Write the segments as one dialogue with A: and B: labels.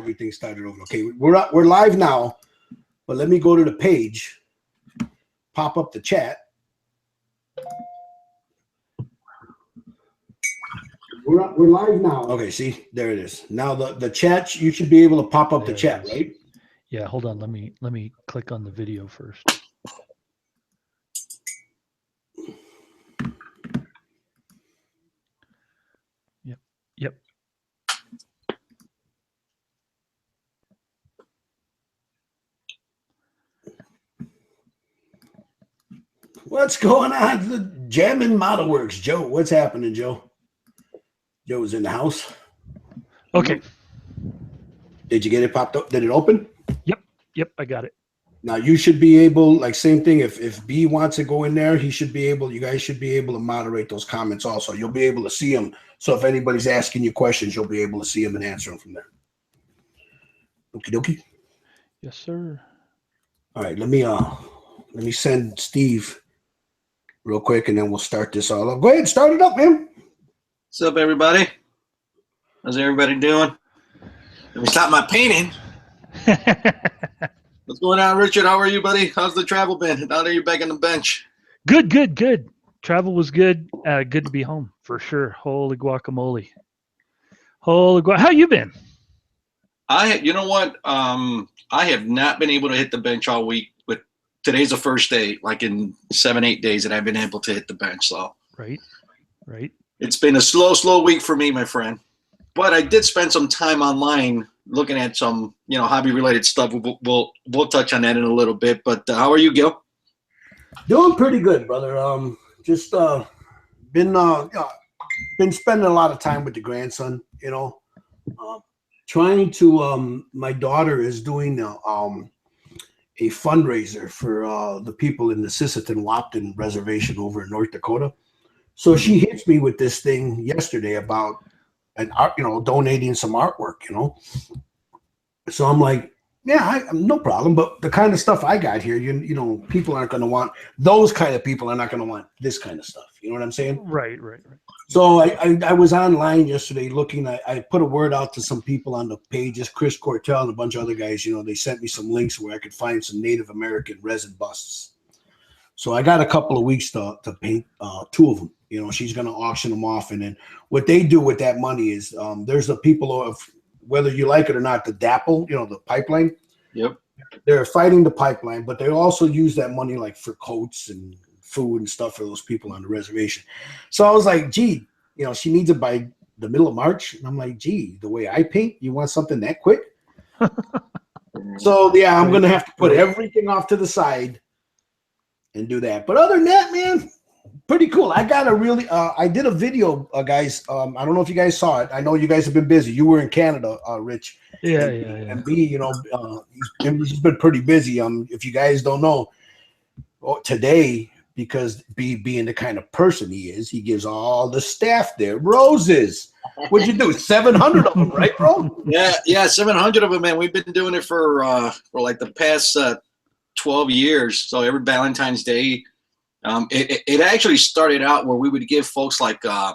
A: everything started over. Okay, we're live now, but let me go to the page, pop up the chat. We're live now. Okay, see, there it is. Now the chat, you should be able to pop up the chat, right?
B: Yeah, hold on. Let me click on the video first. Yep.
A: What's going on? The Jamming Model Works. Joe, what's happening, Joe? Joe's in the house.
B: Okay.
A: Did you get it popped up? Did it open?
B: Yep, I got it.
A: Now you should be able, like same thing. If B wants to go in there, he should be able. You guys should be able to moderate those comments also. You'll be able to see them. So if anybody's asking you questions, you'll be able to see them and answer them from there. Okie dokie.
B: Yes, sir.
A: All right, let me send Steve real quick, and then we'll start this all up. Go ahead, start it up, man.
C: What's up, everybody? How's everybody doing? Let me stop my painting. What's going on, Richard? How are you, buddy? How's the travel been? Now that you're back on the bench.
B: Good. Travel was good. Good to be home for sure. Holy guacamole. How you been?
C: You know what? I have not been able to hit the bench all week, but today's the first day, like in 7-8 days, that I've been able to hit the bench. So
B: Right.
C: It's been a slow week for me, my friend. But I did spend some time online looking at some, hobby-related stuff. We'll touch on that in a little bit. But how are you, Gil?
A: Doing pretty good, brother. Just been spending a lot of time with the grandson. Trying to. My daughter is doing a fundraiser for the people in the Sisseton-Wapton Reservation over in North Dakota. So she hits me with this thing yesterday about donating some artwork. So I'm like, yeah, no problem. But the kind of stuff I got here, people aren't going to want those kind of people are not going to want this kind of stuff. You know what I'm saying?
B: Right.
A: So I was online yesterday looking. I put a word out to some people on the pages, Chris Cortell and a bunch of other guys. They sent me some links where I could find some Native American resin busts. So I got a couple of weeks to paint 2 of them. She's going to auction them off. And then what they do with that money is there's the people of, whether you like it or not, the DAPL, the pipeline.
C: Yep.
A: They're fighting the pipeline, but they also use that money like for coats and food and stuff for those people on the reservation. So I was like, gee, she needs it by the middle of March. And I'm like, gee, the way I paint, you want something that quick? So yeah, I'm going to have to put everything off to the side and do that. But other than that, man, pretty cool. I got a really, I did a video, guys. I don't know if you guys saw it. I know you guys have been busy. You were in Canada, Rich.
B: Yeah.
A: And B, he's been pretty busy. If you guys don't know, today, because B being the kind of person he is, he gives all the staff there roses. What'd you do? 700 of them, right, bro?
C: Yeah, 700 of them, man. We've been doing it for like the past 12 years. So every Valentine's Day. It actually started out where we would give folks like a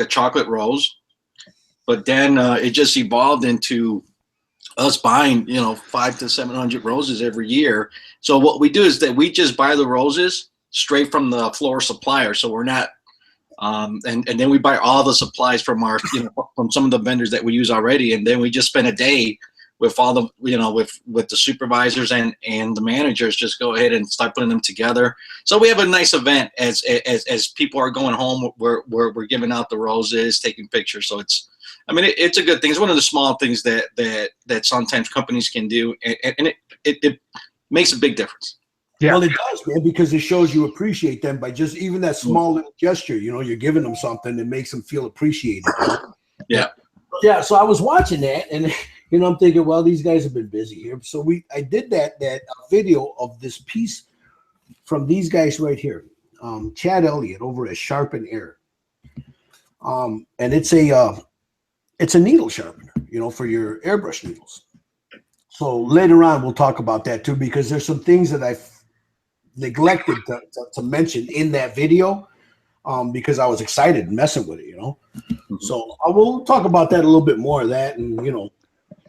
C: chocolate rose, but then it just evolved into us buying 500 to 700 roses every year. So what we do is that we just buy the roses straight from the floral supplier. So we're not, and then we buy all the supplies from our from some of the vendors that we use already, and then we just spend a day with all the with the supervisors and the managers, just go ahead and start putting them together. So we have a nice event as people are going home. We're giving out the roses, taking pictures. So it's a good thing. It's one of the small things that sometimes companies can do, and it makes a big difference.
B: Yeah.
A: Well, it does, man, because it shows you appreciate them by just even that small little gesture. You're giving them something that makes them feel appreciated.
C: Yeah.
A: Yeah. So I was watching that, and I'm thinking, well, these guys have been busy here. So I did that video of this piece from these guys right here, Chad Elliott over at Sharpen Air, and it's a needle sharpener, for your airbrush needles. So later on, we'll talk about that too, because there's some things that I've neglected to mention in that video, because I was excited messing with it,
C: Mm-hmm.
A: So I will talk about that a little bit more of that, and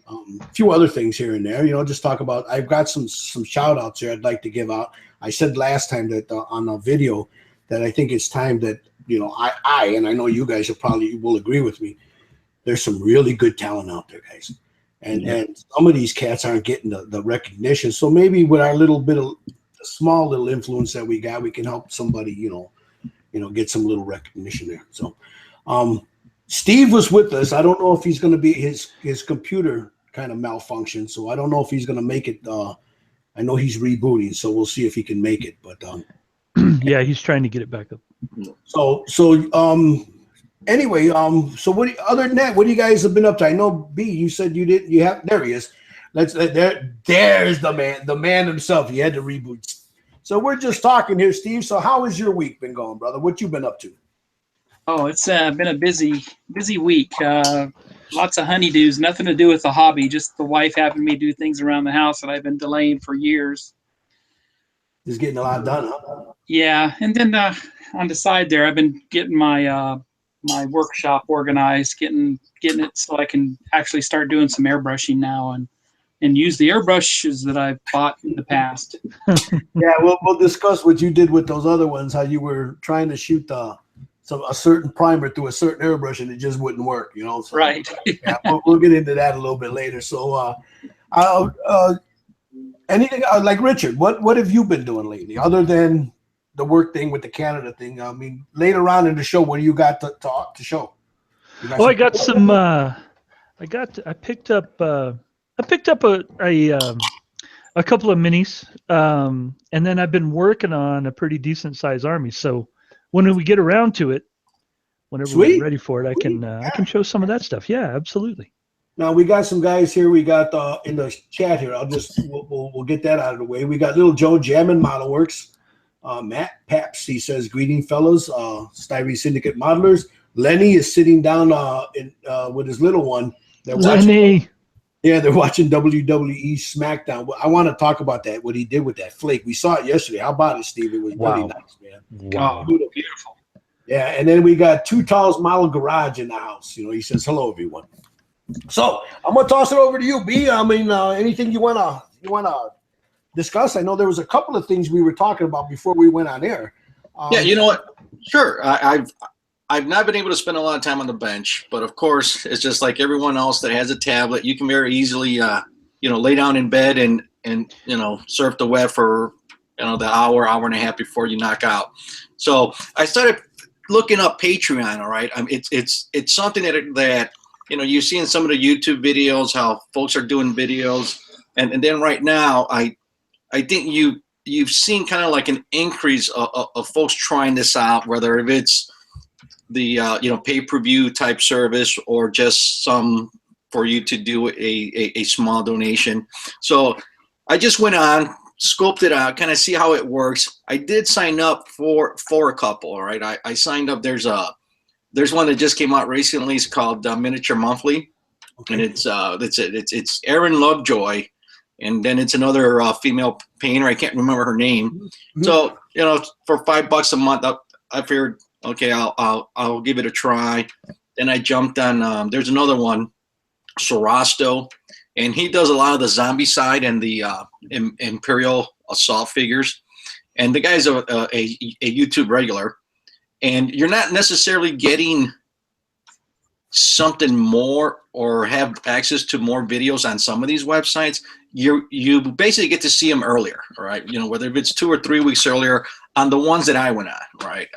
A: A few other things here and there, just talk about. I've got some shout outs here I'd like to give out. I said last time that on a video that I think it's time that, I and I know you guys will agree with me. There's some really good talent out there, guys. And some of these cats aren't getting the recognition. So maybe with our little bit of small little influence that we got, we can help somebody, get some little recognition there. So Steve was with us. I don't know if he's going to be his computer kind of malfunction. So I don't know if he's going to make it. I know he's rebooting, so we'll see if he can make it. But
B: yeah, he's trying to get it back up.
A: So anyway, so other than that, what do you guys have been up to? I know B, you said there he is. There's the man himself. He had to reboot. So we're just talking here, Steve. So how has your week been going, brother? What you been up to?
D: Oh, it's been a busy week. Lots of honeydews, nothing to do with the hobby, just the wife having me do things around the house that I've been delaying for years.
A: Just getting a lot done, huh?
D: Yeah, and then on the side there, I've been getting my my workshop organized, getting it so I can actually start doing some airbrushing now and use the airbrushes that I've bought in the past.
A: Yeah, we'll discuss what you did with those other ones, how you were trying to shoot a certain primer through a certain airbrush and it just wouldn't work, So,
D: right.
A: Yeah, we'll get into that a little bit later. So, anything like Richard? What have you been doing lately, other than the work thing with the Canada thing? I mean, later on in the show, what do you got to show?
B: I got some. I picked up a couple of minis, and then I've been working on a pretty decent size army. So when we get around to it, whenever we're ready for it, I can show some of that stuff. Yeah, absolutely.
A: Now we got some guys here. We got in the chat here. We'll get that out of the way. We got little Joe Jammin Model Works. Matt Paps, he says, greeting fellows, Styrene Syndicate modelers. Lenny is sitting down with his little one. They're watching WWE SmackDown. I want to talk about that, what he did with that flake. We saw it yesterday. How about it, Steve? It was really nice, man.
B: Wow.
D: Beautiful.
A: Yeah, and then we got Two Tall's Model Garage in the house. He says, hello, everyone. So I'm going to toss it over to you, B. I mean, anything you want to discuss? I know there was a couple of things we were talking about before we went on air.
C: Yeah, you know what? Sure. I've not been able to spend a lot of time on the bench, but of course, it's just like everyone else that has a tablet. You can very easily, lay down in bed and surf the web for, the hour and a half before you knock out. So I started looking up Patreon. All right, it's something that you see in some of the YouTube videos how folks are doing videos, and then right now I think you've seen kind of like an increase of folks trying this out, whether if it's the pay-per-view type service or just some for you to do a small donation. So I just went on, scoped it out, kind of see how it works. I did sign up for a couple. All right, I signed up. There's one that just came out recently. It's called Miniature Monthly, and it's Erin Lovejoy, and then it's another female painter. I can't remember her name. Mm-hmm. So for $5 a month, I figured, okay, I'll give it a try. Then I jumped on. There's another one, Sarasto, and he does a lot of the zombie side and the Imperial Assault figures. And the guy's a YouTube regular, and you're not necessarily getting something more or have access to more videos on some of these websites. You basically get to see them earlier, all right? Whether it's 2 or 3 weeks earlier on the ones that I went on, right?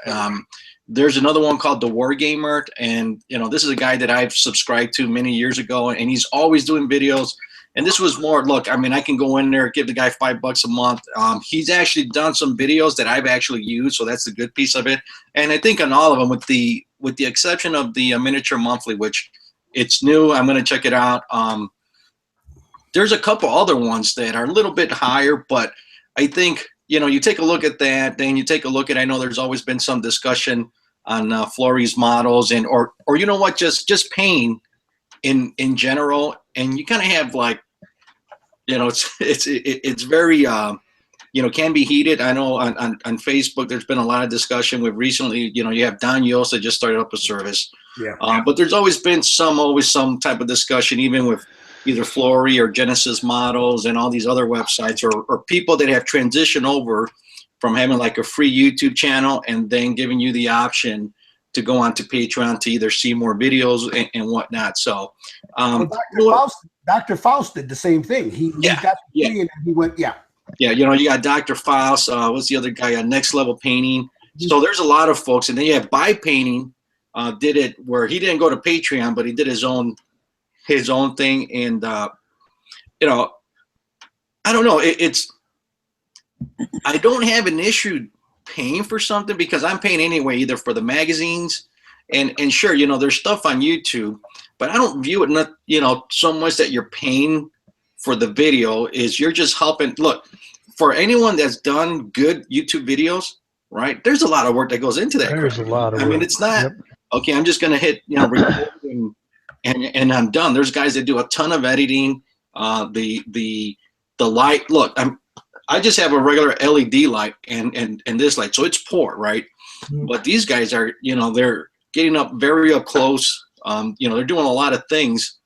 C: There's another one called The War Gamer, and this is a guy that I've subscribed to many years ago, and he's always doing videos. And this was more, look, I mean, I can go in there, give the guy $5 a month. He's actually done some videos that I've actually used, so that's the good piece of it. And I think on all of them, with the exception of the Miniature Monthly, which it's new, I'm going to check it out. There's a couple other ones that are a little bit higher, but I think, you take a look at that, then you take a look at, I know there's always been some discussion on Florey's models or you know what, just paint in general, and you kind of have like, it's very can be heated. I know on Facebook there's been a lot of discussion with recently, you have Don Yost that just started up a service. Yeah. But there's always been some type of discussion, even with either Flory or Genesis Models and all these other websites, or people that have transitioned over from having like a free YouTube channel and then giving you the option to go onto Patreon to either see more videos and whatnot. So,
A: Dr. Faust did the same thing. He got the free and he went, Yeah,
C: you know, you got Dr. Faust. What's the other guy? Next Level Painting. So there's a lot of folks, and then you have By Painting. Did it where he didn't go to Patreon, but he did his own thing. And you know, I don't know. I don't have an issue paying for something because I'm paying anyway, either for the magazines and sure, you know, there's stuff on YouTube, but I don't view it not, you know, so much that you're paying for the video is you're just helping. Look, for anyone that's done good YouTube videos, right? There's a lot of work that goes into that.
B: There's a lot of work.
C: I mean, it's not okay. I'm just gonna hit, you know, record and I'm done. There's guys that do a ton of editing. The light. Look, I just have a regular LED light and this light, so it's poor, right? Mm-hmm. But these guys are, you know, they're getting up very up close. You know, they're doing a lot of things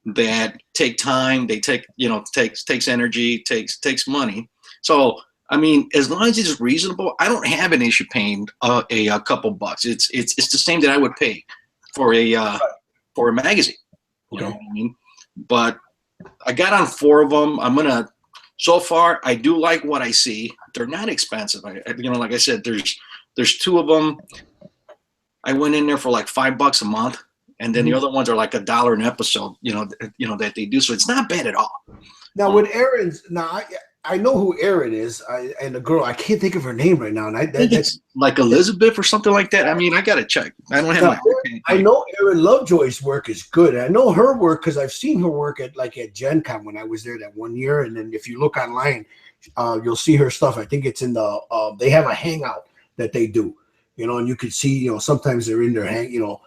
C: that take time. They take, you know, takes energy, takes money. So I mean, as long as it's reasonable, I don't have an issue paying a couple bucks. It's the same that I would pay for a magazine. You know what I mean? But I got on 4 of them. So far, I do like what I see. They're not expensive. You know, like I said, there's 2 of them. I went in there for like $5 a month, and then the other ones are like $1 an episode. You know that they do. So it's not bad at all.
A: Now with Aaron's, I know who Aaron is, and the girl, I can't think of her name right now. And
C: that's like Elizabeth or something like that. I mean, I got to check. I don't have
A: I know Aaron Lovejoy's work is good. I know her work because I've seen her work at Gen Con when I was there that one year. And then if you look online, you'll see her stuff. I think it's in the, they have a hangout that they do, you know, and you could see, you know, sometimes they're in their you know,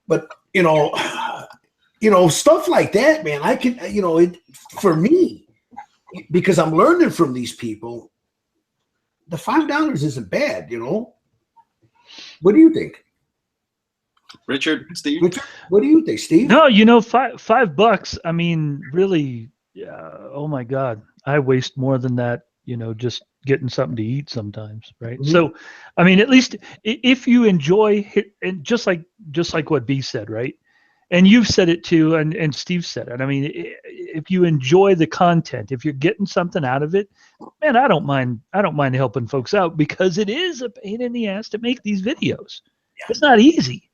A: but, you know, stuff like that, man, I can, you know, for me, because I'm learning from these people, the $5 isn't bad, you know. What do you think,
C: Richard? Steve?
A: What do you think, Steve?
B: No, you know, $5. I mean, really, oh my God, I waste more than that, you know, just getting something to eat sometimes, right? Mm-hmm. So, I mean, at least if you enjoy it, and just like what B said, right? And you've said it too, and Steve said it. I mean, if you enjoy the content, if you're getting something out of it, man, I don't mind helping folks out because it is a pain in the ass to make these videos. Yeah. It's not easy,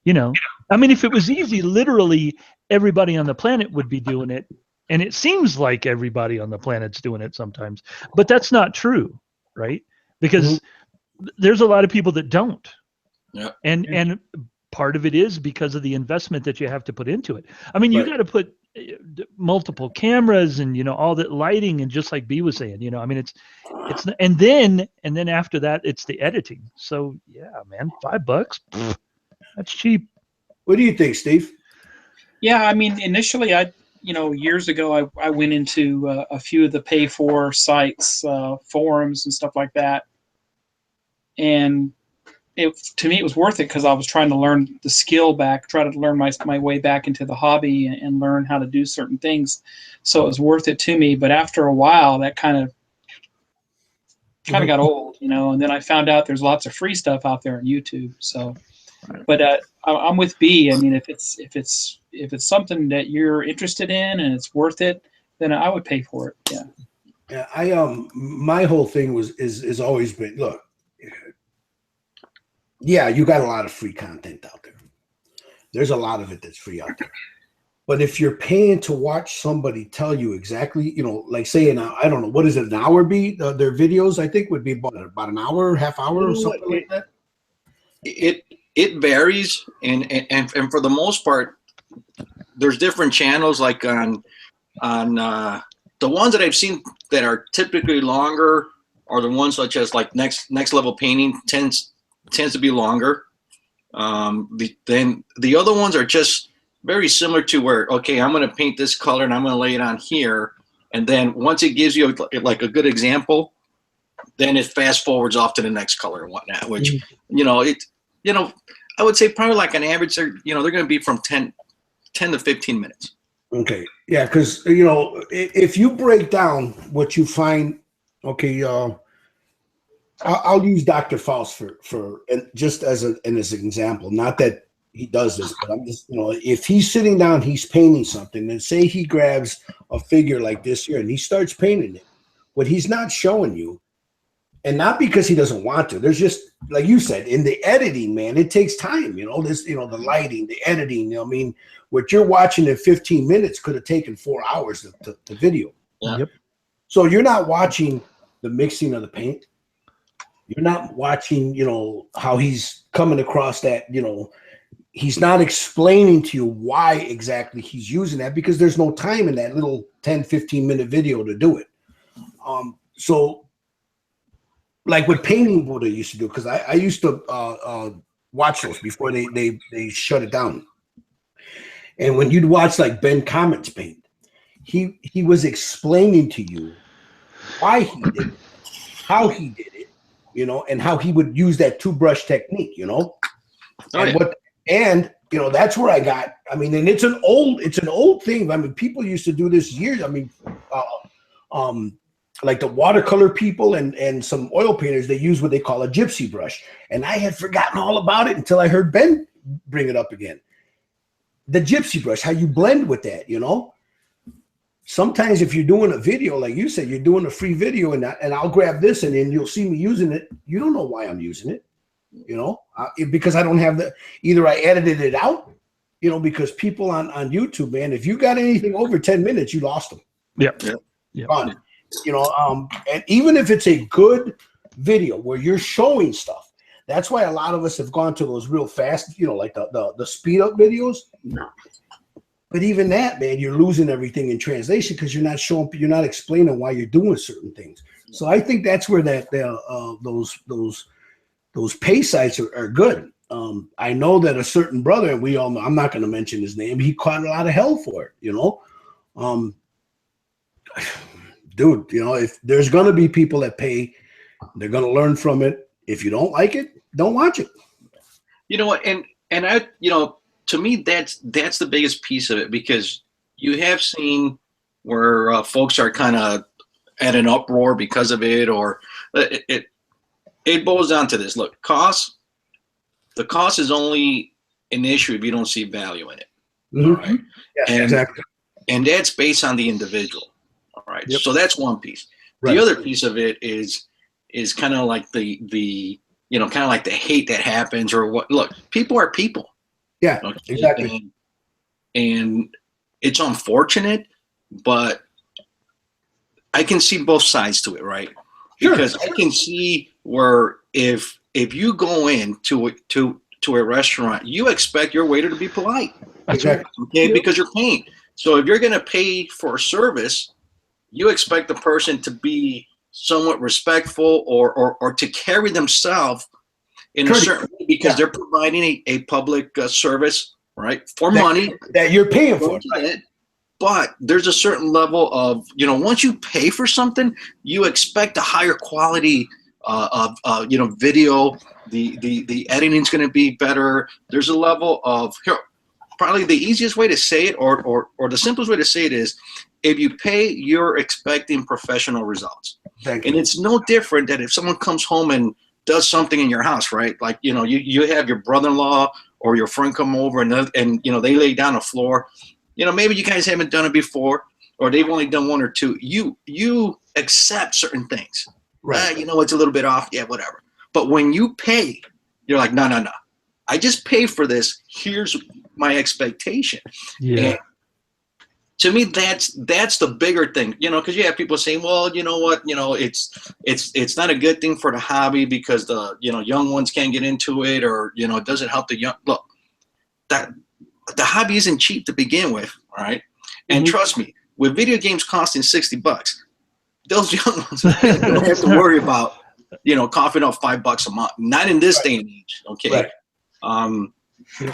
B: you know. I mean, if it was easy, literally everybody on the planet would be doing it, and it seems like everybody on the planet's doing it sometimes, but that's not true, right? Because there's a lot of people that don't.
C: Yeah.
B: And part of it is because of the investment that you have to put into it. I mean, you got to put multiple cameras and, you know, all that lighting, and just like B was saying, you know, I mean, it's and then after that, it's the editing. So yeah, man, $5, that's cheap.
A: What do you think, Steve?
D: Yeah, I mean, initially, years ago, I went into a few of the pay for sites, forums and stuff like that, and to me, it was worth it because I was trying to learn the skill back, try to learn my way back into the hobby and learn how to do certain things. So it was worth it to me. But after a while, that kind of got old, you know. And then I found out there's lots of free stuff out there on YouTube. So, but I'm with B. I mean, if it's something that you're interested in and it's worth it, then I would pay for it. Yeah.
A: Yeah. My whole thing is always been, look. Yeah, you got a lot of free content out there. There's a lot of it that's free out there. But if you're paying to watch somebody tell you exactly, you know, like say I don't know, what is it, an hour be? Their videos, I think, would be about an hour, half hour or something like that?
C: It varies. And for the most part, there's different channels like on the ones that I've seen that are typically longer are the ones such as like Next Level Painting tends to be longer. Then the other ones are just very similar to where, okay, I'm going to paint this color and I'm going to lay it on here. And then once it gives you like a good example, then it fast forwards off to the next color and whatnot, which, I would say probably like an average, they're going to be from 10 to 15 minutes.
A: Okay. Yeah, because you know, if you break down what you find, okay, I'll use Dr. Faust for and just as an example. Not that he does this, but I'm just, you know, if he's sitting down, he's painting something, and say he grabs a figure like this here and he starts painting it. What he's not showing you, and not because he doesn't want to. There's just, like you said, in the editing, man, it takes time. You know, this, you know, the lighting, the editing. You know, I mean, what you're watching in 15 minutes could have taken 4 hours to video.
C: Yeah.
B: Yep.
A: So you're not watching the mixing of the paint. You're not watching, you know, how he's coming across that, you know, he's not explaining to you why exactly he's using that, because there's no time in that little 10, 15-minute video to do it. So like with painting, what I used to do, because I used to watch those before they shut it down. And when you'd watch like Ben Comet's paint, he was explaining to you why he did it, how he did it, you know, and how he would use that two-brush technique, you know. And you know, that's where I got, I mean, and it's an old thing. I mean, people used to do this years. I mean, like the watercolor people and some oil painters, they use what they call a gypsy brush. And I had forgotten all about it until I heard Ben bring it up again. The gypsy brush, how you blend with that, you know. Sometimes if you're doing a video, like you said, you're doing a free video and I'll grab this and then you'll see me using it. You don't know why I'm using it, you know, because I don't have either I edited it out, you know, because people on YouTube, man, if you got anything over 10 minutes, you lost them.
B: Yep.
A: Gone. You know, and even if it's a good video where you're showing stuff, that's why a lot of us have gone to those real fast, you know, like the speed up videos. No. But even that, man, you're losing everything in translation because you're not explaining why you're doing certain things. So I think that's where those pay sites are good. I know that a certain brother, and we all know, I'm not going to mention his name, he caught a lot of hell for it, you know. Dude, you know, if there's going to be people that pay, they're going to learn from it. If you don't like it, don't watch it.
C: You know what? And I, you know, to me, that's the biggest piece of it, because you have seen where folks are kind of at an uproar because of it, or it boils down to this. Look, the cost is only an issue if you don't see value in it.
A: Mm-hmm.
C: Right?
A: Yes, exactly.
C: And that's based on the individual. All right. Yep. So that's one piece.
A: Right.
C: The other piece of it is kind of like the you know, kind of like the hate that happens, or what. Look, people are people.
A: Yeah,
C: okay?
A: Exactly.
C: And it's unfortunate, but I can see both sides to it, right?
A: Sure.
C: Because I can see where if you go into a restaurant, you expect your waiter to be polite.
A: Exactly.
C: Okay, because you're paying. So if you're going to pay for a service, you expect the person to be somewhat respectful or to carry themselves in a certain way, because they're providing a public service, right, for money
A: that you're paying for.
C: But there's a certain level of, you know, once you pay for something, you expect a higher quality of you know, video. The editing's going to be better. There's a level of, here, probably the easiest way to say it, or the simplest way to say it is, if you pay, you're expecting professional results. And it's no different than if someone comes home and does something in your house, right? Like, you know, you have your brother-in-law or your friend come over and you know, they lay down a floor. You know, maybe you guys haven't done it before, or they've only done one or two. You accept certain things. Right. You know, it's a little bit off. Yeah, whatever. But when you pay, you're like, no. I just paid for this. Here's my expectation.
B: Yeah. And
C: to me, that's the bigger thing, you know, because you have people saying, well, you know what, you know, it's not a good thing for the hobby because the, you know, young ones can't get into it, or, you know, it doesn't help the young. Look, that the hobby isn't cheap to begin with, all right? And trust me, with video games costing $60, those young ones don't have to worry about, you know, coughing up $5 a month. Not in this day and age, okay? Right.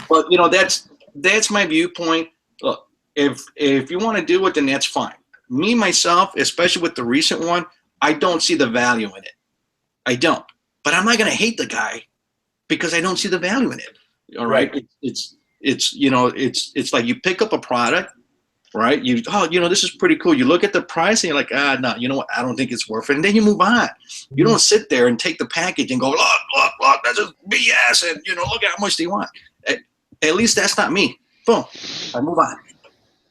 C: But you know, that's my viewpoint. Look, if you want to do it, then that's fine. Me, myself, especially with the recent one, I don't see the value in it. I don't. But I'm not going to hate the guy because I don't see the value in it. All right? It's you know, it's like you pick up a product right? This is pretty cool. You look at the price and you're like, no, you know what? I don't think it's worth it. And then you move on. You don't sit there and take the package and go, look, that's just BS. And, look at how much they want. At least that's not me. Boom. I move on.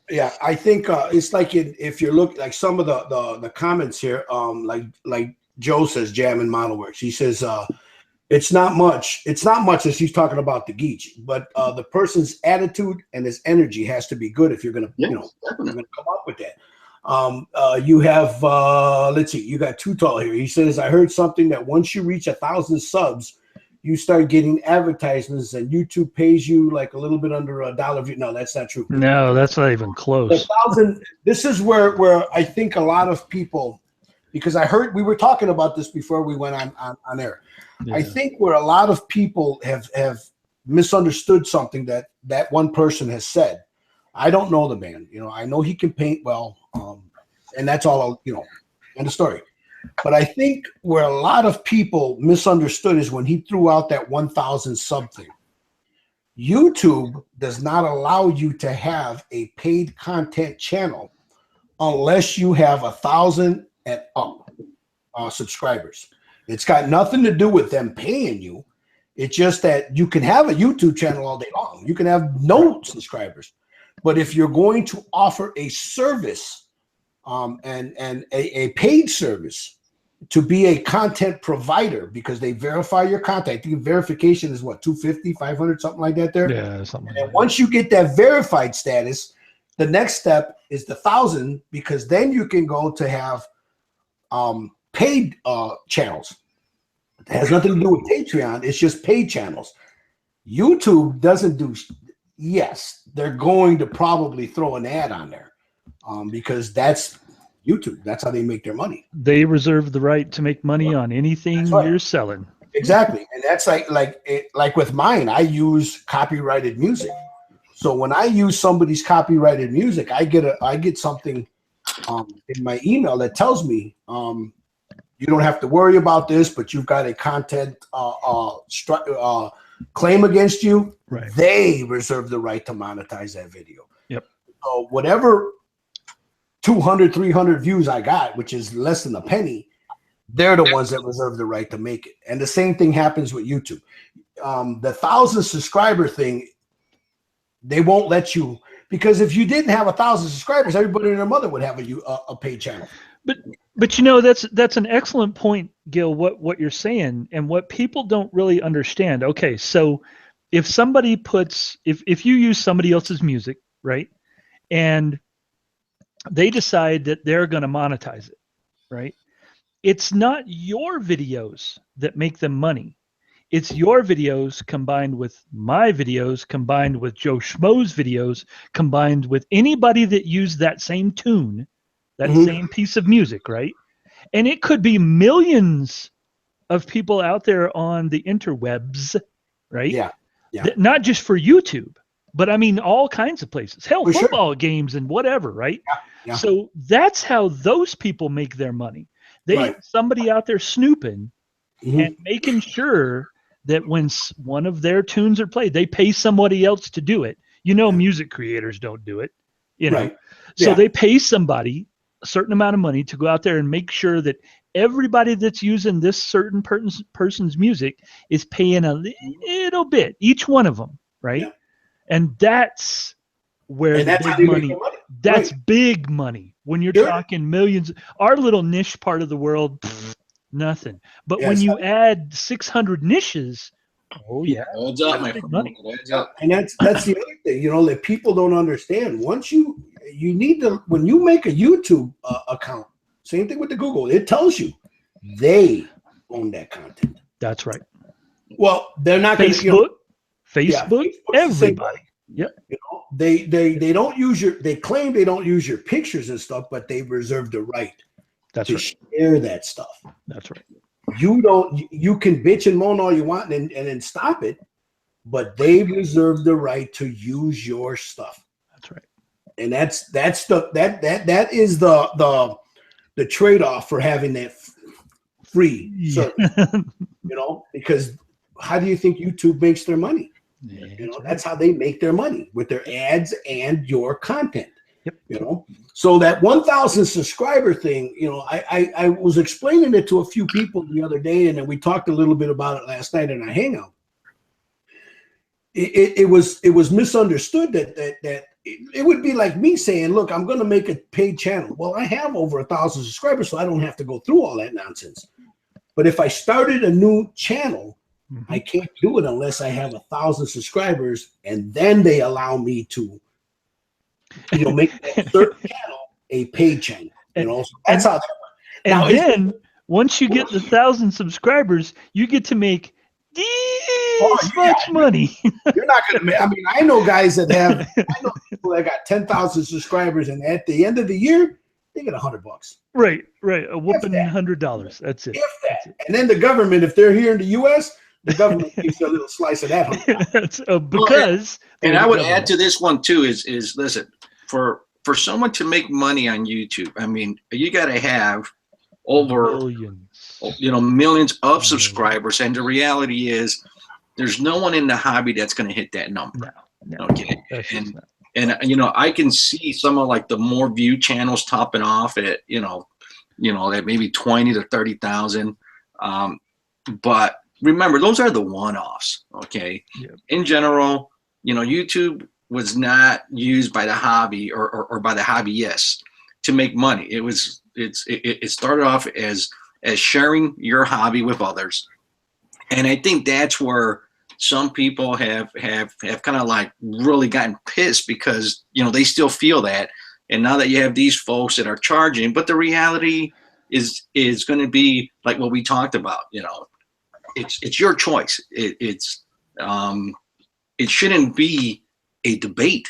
A: Yeah, I think it's like if you look like some of the comments here, like Joe says, Jam and Model Works. He says it's not much. It's not much as he's talking about the geech, but the person's attitude and his energy has to be good if you're gonna, you're gonna come up with that. You have let's see, you got Too Tall here. He says, I heard something that once you reach 1,000 subs, you start getting advertisements and YouTube pays you like a little bit under $1 view. No, that's not true.
B: No, that's not even close.
A: 1,000. This is where I think a lot of people, because I heard we were talking about this before we went on air. Yeah. I think where a lot of people have misunderstood something that one person has said. I don't know the man. I know he can paint well, and that's all. End of story. But I think where a lot of people misunderstood is when he threw out that 1,000 sub thing. YouTube does not allow you to have a paid content channel unless you have 1,000 and up subscribers. It's got nothing to do with them paying you. It's just that you can have a YouTube channel all day long. You can have no subscribers. But if you're going to offer a service, and a paid service to be a content provider, because they verify your content. I think verification is what, 250, 500, something like that there?
B: Yeah, something.
A: And once you get that verified status, the next step is the 1,000, because then you can go to have paid channels. It has nothing to do with Patreon. It's just paid channels. YouTube doesn't do, yes, they're going to probably throw an ad on there. Because that's YouTube. That's how they make their money.
B: They reserve the right to make money on anything you're selling.
A: Exactly. And that's like with mine, I use copyrighted music. So when I use somebody's copyrighted music, I get something in my email that tells me you don't have to worry about this, but you've got a content claim against you.
B: Right.
A: They reserve the right to monetize that video.
B: Yep.
A: So whatever 200, 300 views I got, which is less than a penny, they're the ones that reserve the right to make it. And the same thing happens with YouTube. The 1,000 subscriber thing, they won't let you, because if you didn't have 1,000 subscribers, everybody and their mother would have a paid channel.
B: But that's an excellent point, Gil, what you're saying, and what people don't really understand. Okay, so if somebody if you use somebody else's music, right, and they decide that they're going to monetize it, right? It's not your videos that make them money. It's your videos combined with my videos, combined with Joe Schmo's videos, combined with anybody that used that same tune, that same piece of music, right? And it could be millions of people out there on the interwebs, right?
A: Yeah.
B: Not just for YouTube, but I mean all kinds of places. Hell,
A: for
B: football games and whatever, right?
A: Yeah.
B: So that's how those people make their money. They have somebody out there snooping and making sure that when one of their tunes are played, they pay somebody else to do it. Music creators don't do it,
A: Right.
B: So they pay somebody a certain amount of money to go out there and make sure that everybody that's using this certain person's music is paying a little bit, each one of them, right?
A: Yeah.
B: And that's where the big money. That's big money when you're talking millions. Our little niche part of the world, nothing. But when you add 600 niches,
C: Adds up, my friend.
B: money.
A: And that's the other thing, that people don't understand. Once you need to, when you make a YouTube account, same thing with the Google, it tells you they own that content.
B: That's right.
A: Well, they're not going
B: to Facebook, everybody. Yep.
A: They don't use they claim they don't use your pictures and stuff, but they reserve the right to share that stuff.
B: That's right.
A: You can bitch and moan all you want and then stop it, but they reserve the right to use your stuff.
B: That's right.
A: And that is the trade-off for having that free service. Because how do you think YouTube makes their money? That's how they make their money, with their ads and your content.
B: Yep.
A: You know, so that 1,000 subscriber thing, you know, I was explaining it to a few people the other day, and then we talked a little bit about it last night in our hangout. It was misunderstood that it would be like me saying, look, I'm going to make a paid channel. Well, I have over 1,000 subscribers, so I don't have to go through all that nonsense. But if I started a new channel, I can't do it unless I have 1,000 subscribers, and then they allow me to, you know, make that certain channel a paid channel. You know, so that's how that works.
B: And
A: Now,
B: then once you get the 1,000 subscribers, you get to make this much money.
A: You're not going to make. I mean, I know guys that have. I know people that got 10,000 subscribers, and at the end of the year, they get $100.
B: Right. A whooping $100. That's it.
A: If that. That's it. And then the government, if they're here in the U.S., the government gives you a little slice of that $100.
B: That's because.
C: And I would add to this one too is listen, for someone to make money on YouTube, I mean, you got to have over millions of subscribers, and the reality is there's no one in the hobby that's going to hit that number.
B: No.
C: Okay. And you know, I can see some of like the more viewed channels topping off at you know at maybe 20 to 30,000. But remember, those are the one-offs. Okay.
B: Yep.
C: In general, you know, YouTube was not used by the hobby or by the hobbyists to make money. It started off as sharing your hobby with others. And I think that's where some people have kind of like really gotten pissed because, you know, they still feel that. And now that you have these folks that are charging, but the reality is going to be like what we talked about, you know, it's your choice. It shouldn't be a debate.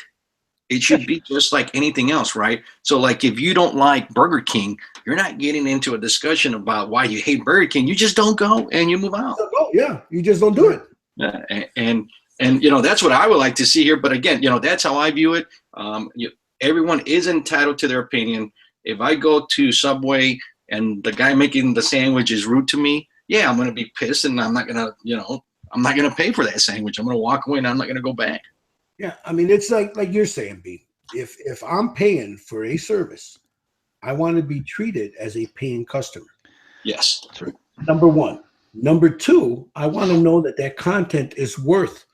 C: It should be just like anything else, right? So like if you don't like Burger King, you're not getting into a discussion about why you hate Burger King. You just don't go and you move out.
A: Yeah, you just don't do it.
C: Yeah, and you know, that's what I would like to see here. But again, you know, that's how I view it. Everyone is entitled to their opinion. If I go to Subway and the guy making the sandwich is rude to me, yeah, I'm going to be pissed, and I'm not going to, you know, I'm not going to pay for that sandwich. I'm going to walk away and I'm not going to go back.
A: Yeah, I mean, it's like you're saying, B. If I'm paying for a service, I want to be treated as a paying customer.
C: Yes, that's right.
A: Number one. Number two, I want to know that content is worth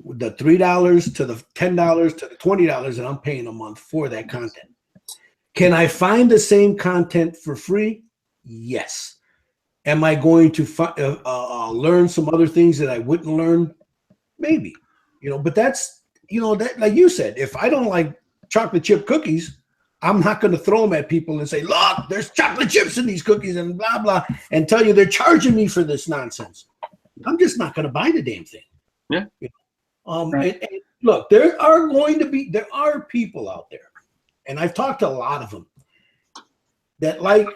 A: the $3 to the $10 to the $20 that I'm paying a month for that content. Can I find the same content for free? Yes. Am I going to learn some other things that I wouldn't learn? Maybe. You know, but that's, you know, that, like you said, if I don't like chocolate chip cookies, I'm not going to throw them at people and say, look, there's chocolate chips in these cookies and blah, blah, and tell you they're charging me for this nonsense. I'm just not going to buy the damn thing.
C: Yeah.
A: You know?
D: Right.
A: And look, there are people out there, and I've talked to a lot of them that like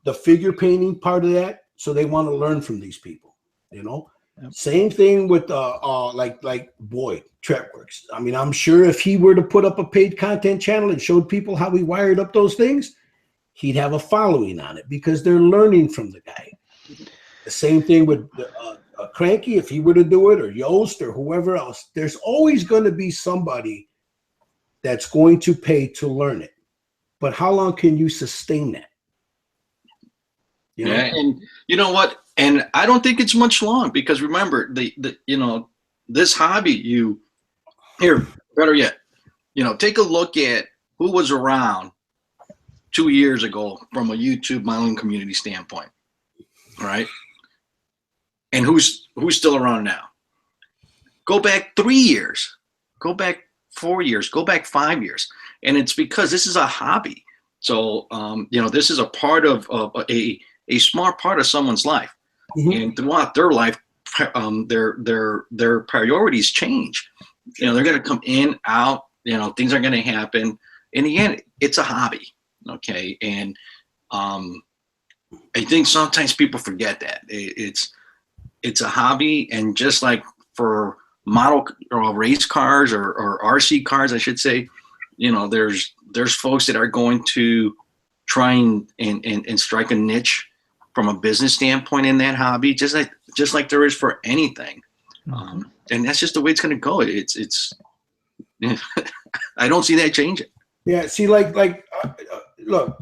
A: the figure painting part of that, so they want to learn from these people, you know? Yep. Same thing with like Boyd Tretworks. I mean, I'm sure if he were to put up a paid content channel and showed people how he wired up those things, he'd have a following on it because they're learning from the guy. The same thing with Cranky, if he were to do it, or Yoast or whoever else. There's always going to be somebody that's going to pay to learn it. But how long can you sustain that? You know?
C: Yeah, and you know what? And I don't think it's much long because remember the you know, this hobby, better yet, you know, take a look at who was around 2 years ago from a YouTube modeling community standpoint, all right? And who's still around now? Go back 3 years, go back 4 years, go back 5 years, and it's because this is a hobby. So you know, this is a part of a smart part of someone's life. Mm-hmm. And throughout their life, their priorities change. You know, they're going to come in, out. You know, things are going to happen. In the end, it's a hobby. Okay, and I think sometimes people forget that it's a hobby, and just like for model or race cars or RC cars, I should say, you know, there's folks that are going to try and strike a niche from a business standpoint in that hobby, just like there is for anything. And that's just the way it's going to go. It's I don't see that changing.
A: Yeah, see, look,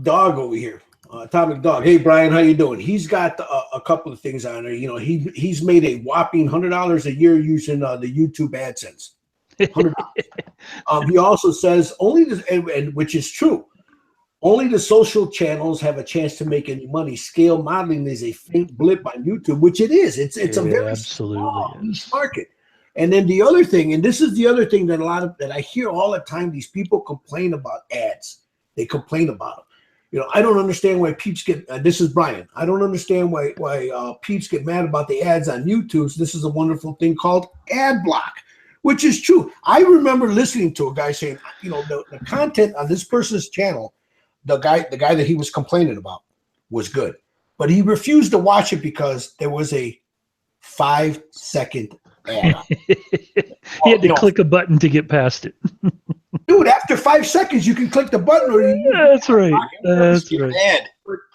A: Dog over here, Atomic Dog. Hey, Brian, how you doing? He's got a couple of things on there. You know, he's made a whopping $100 a year using the YouTube AdSense. $100. He also says only and which is true. Only the social channels have a chance to make any money. Scale modeling is a faint blip on YouTube, which it is. It's a very small niche market. And then the other thing, and this is the other thing that I hear all the time, these people complain about ads. They complain about them. You know, I don't understand why peeps get. This is Brian. I don't understand why peeps get mad about the ads on YouTube. So this is a wonderful thing called ad block, which is true. I remember listening to a guy saying, you know, the content on this person's channel, the guy that he was complaining about was good, but he refused to watch it because there was a 5-second ad.
B: He had to click a button to get past it.
A: Dude, after 5 seconds, you can click the button.
B: That's right. That's right.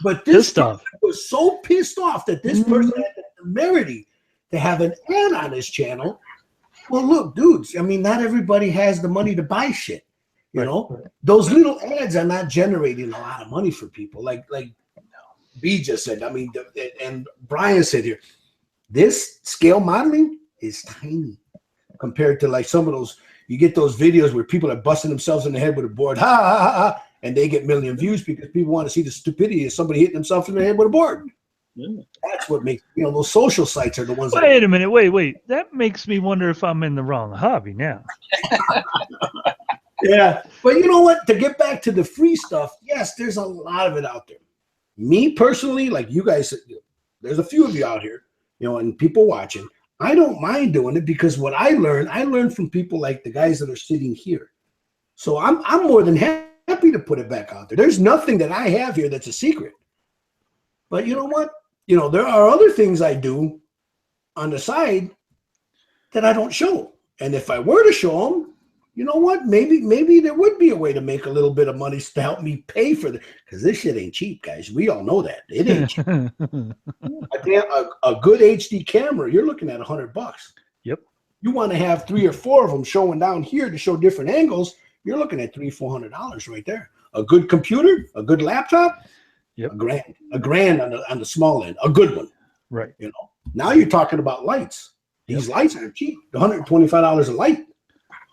A: But this stuff was so pissed off that this person had the temerity to have an ad on his channel. Well, look, dudes, I mean, not everybody has the money to buy shit. You know, those little ads are not generating a lot of money for people. Like B just said, I mean, and Brian said here, this scale modeling is tiny compared to like some of those. You get those videos where people are busting themselves in the head with a board, ha ha ha, ha, and they get million views because people want to see the stupidity of somebody hitting themselves in the head with a board. Yeah. That's what makes, you know, those social sites are the ones.
B: Wait a minute, wait. That makes me wonder if I'm in the wrong hobby now.
A: Yeah, but you know what? To get back to the free stuff, yes, there's a lot of it out there. Me personally, like you guys, there's a few of you out here, you know, and people watching. I don't mind doing it because what I learned from people like the guys that are sitting here. So I'm more than happy to put it back out there. There's nothing that I have here that's a secret. But you know what? You know, there are other things I do on the side that I don't show. And if I were to show them, you know what? Maybe there would be a way to make a little bit of money to help me pay for because this shit ain't cheap, guys. We all know that. It ain't cheap. A good HD camera, you're looking at $100.
B: Yep.
A: You want to have 3 or 4 of them showing down here to show different angles, you're looking at $300-400 right there. A good computer, a good laptop,
B: yep.
A: $1,000 on the small end, a good one.
B: Right.
A: You know. Now you're talking about lights. These lights aren't cheap. $125 a light.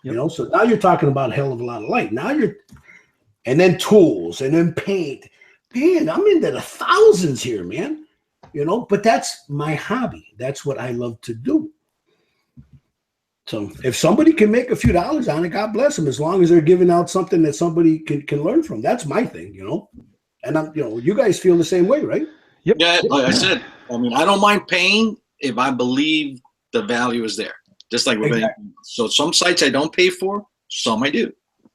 A: You know, so now you're talking about a hell of a lot of light. Now and then tools and then paint. Man, I'm into the thousands here, man. You know, but that's my hobby. That's what I love to do. So if somebody can make a few dollars on it, God bless them, as long as they're giving out something that somebody can learn from. That's my thing, you know. And I'm, you know, you guys feel the same way, right?
B: Yep.
C: Yeah, like I said, I mean, I don't mind paying if I believe the value is there. Just like with anything. So some sites I don't pay for, some I do.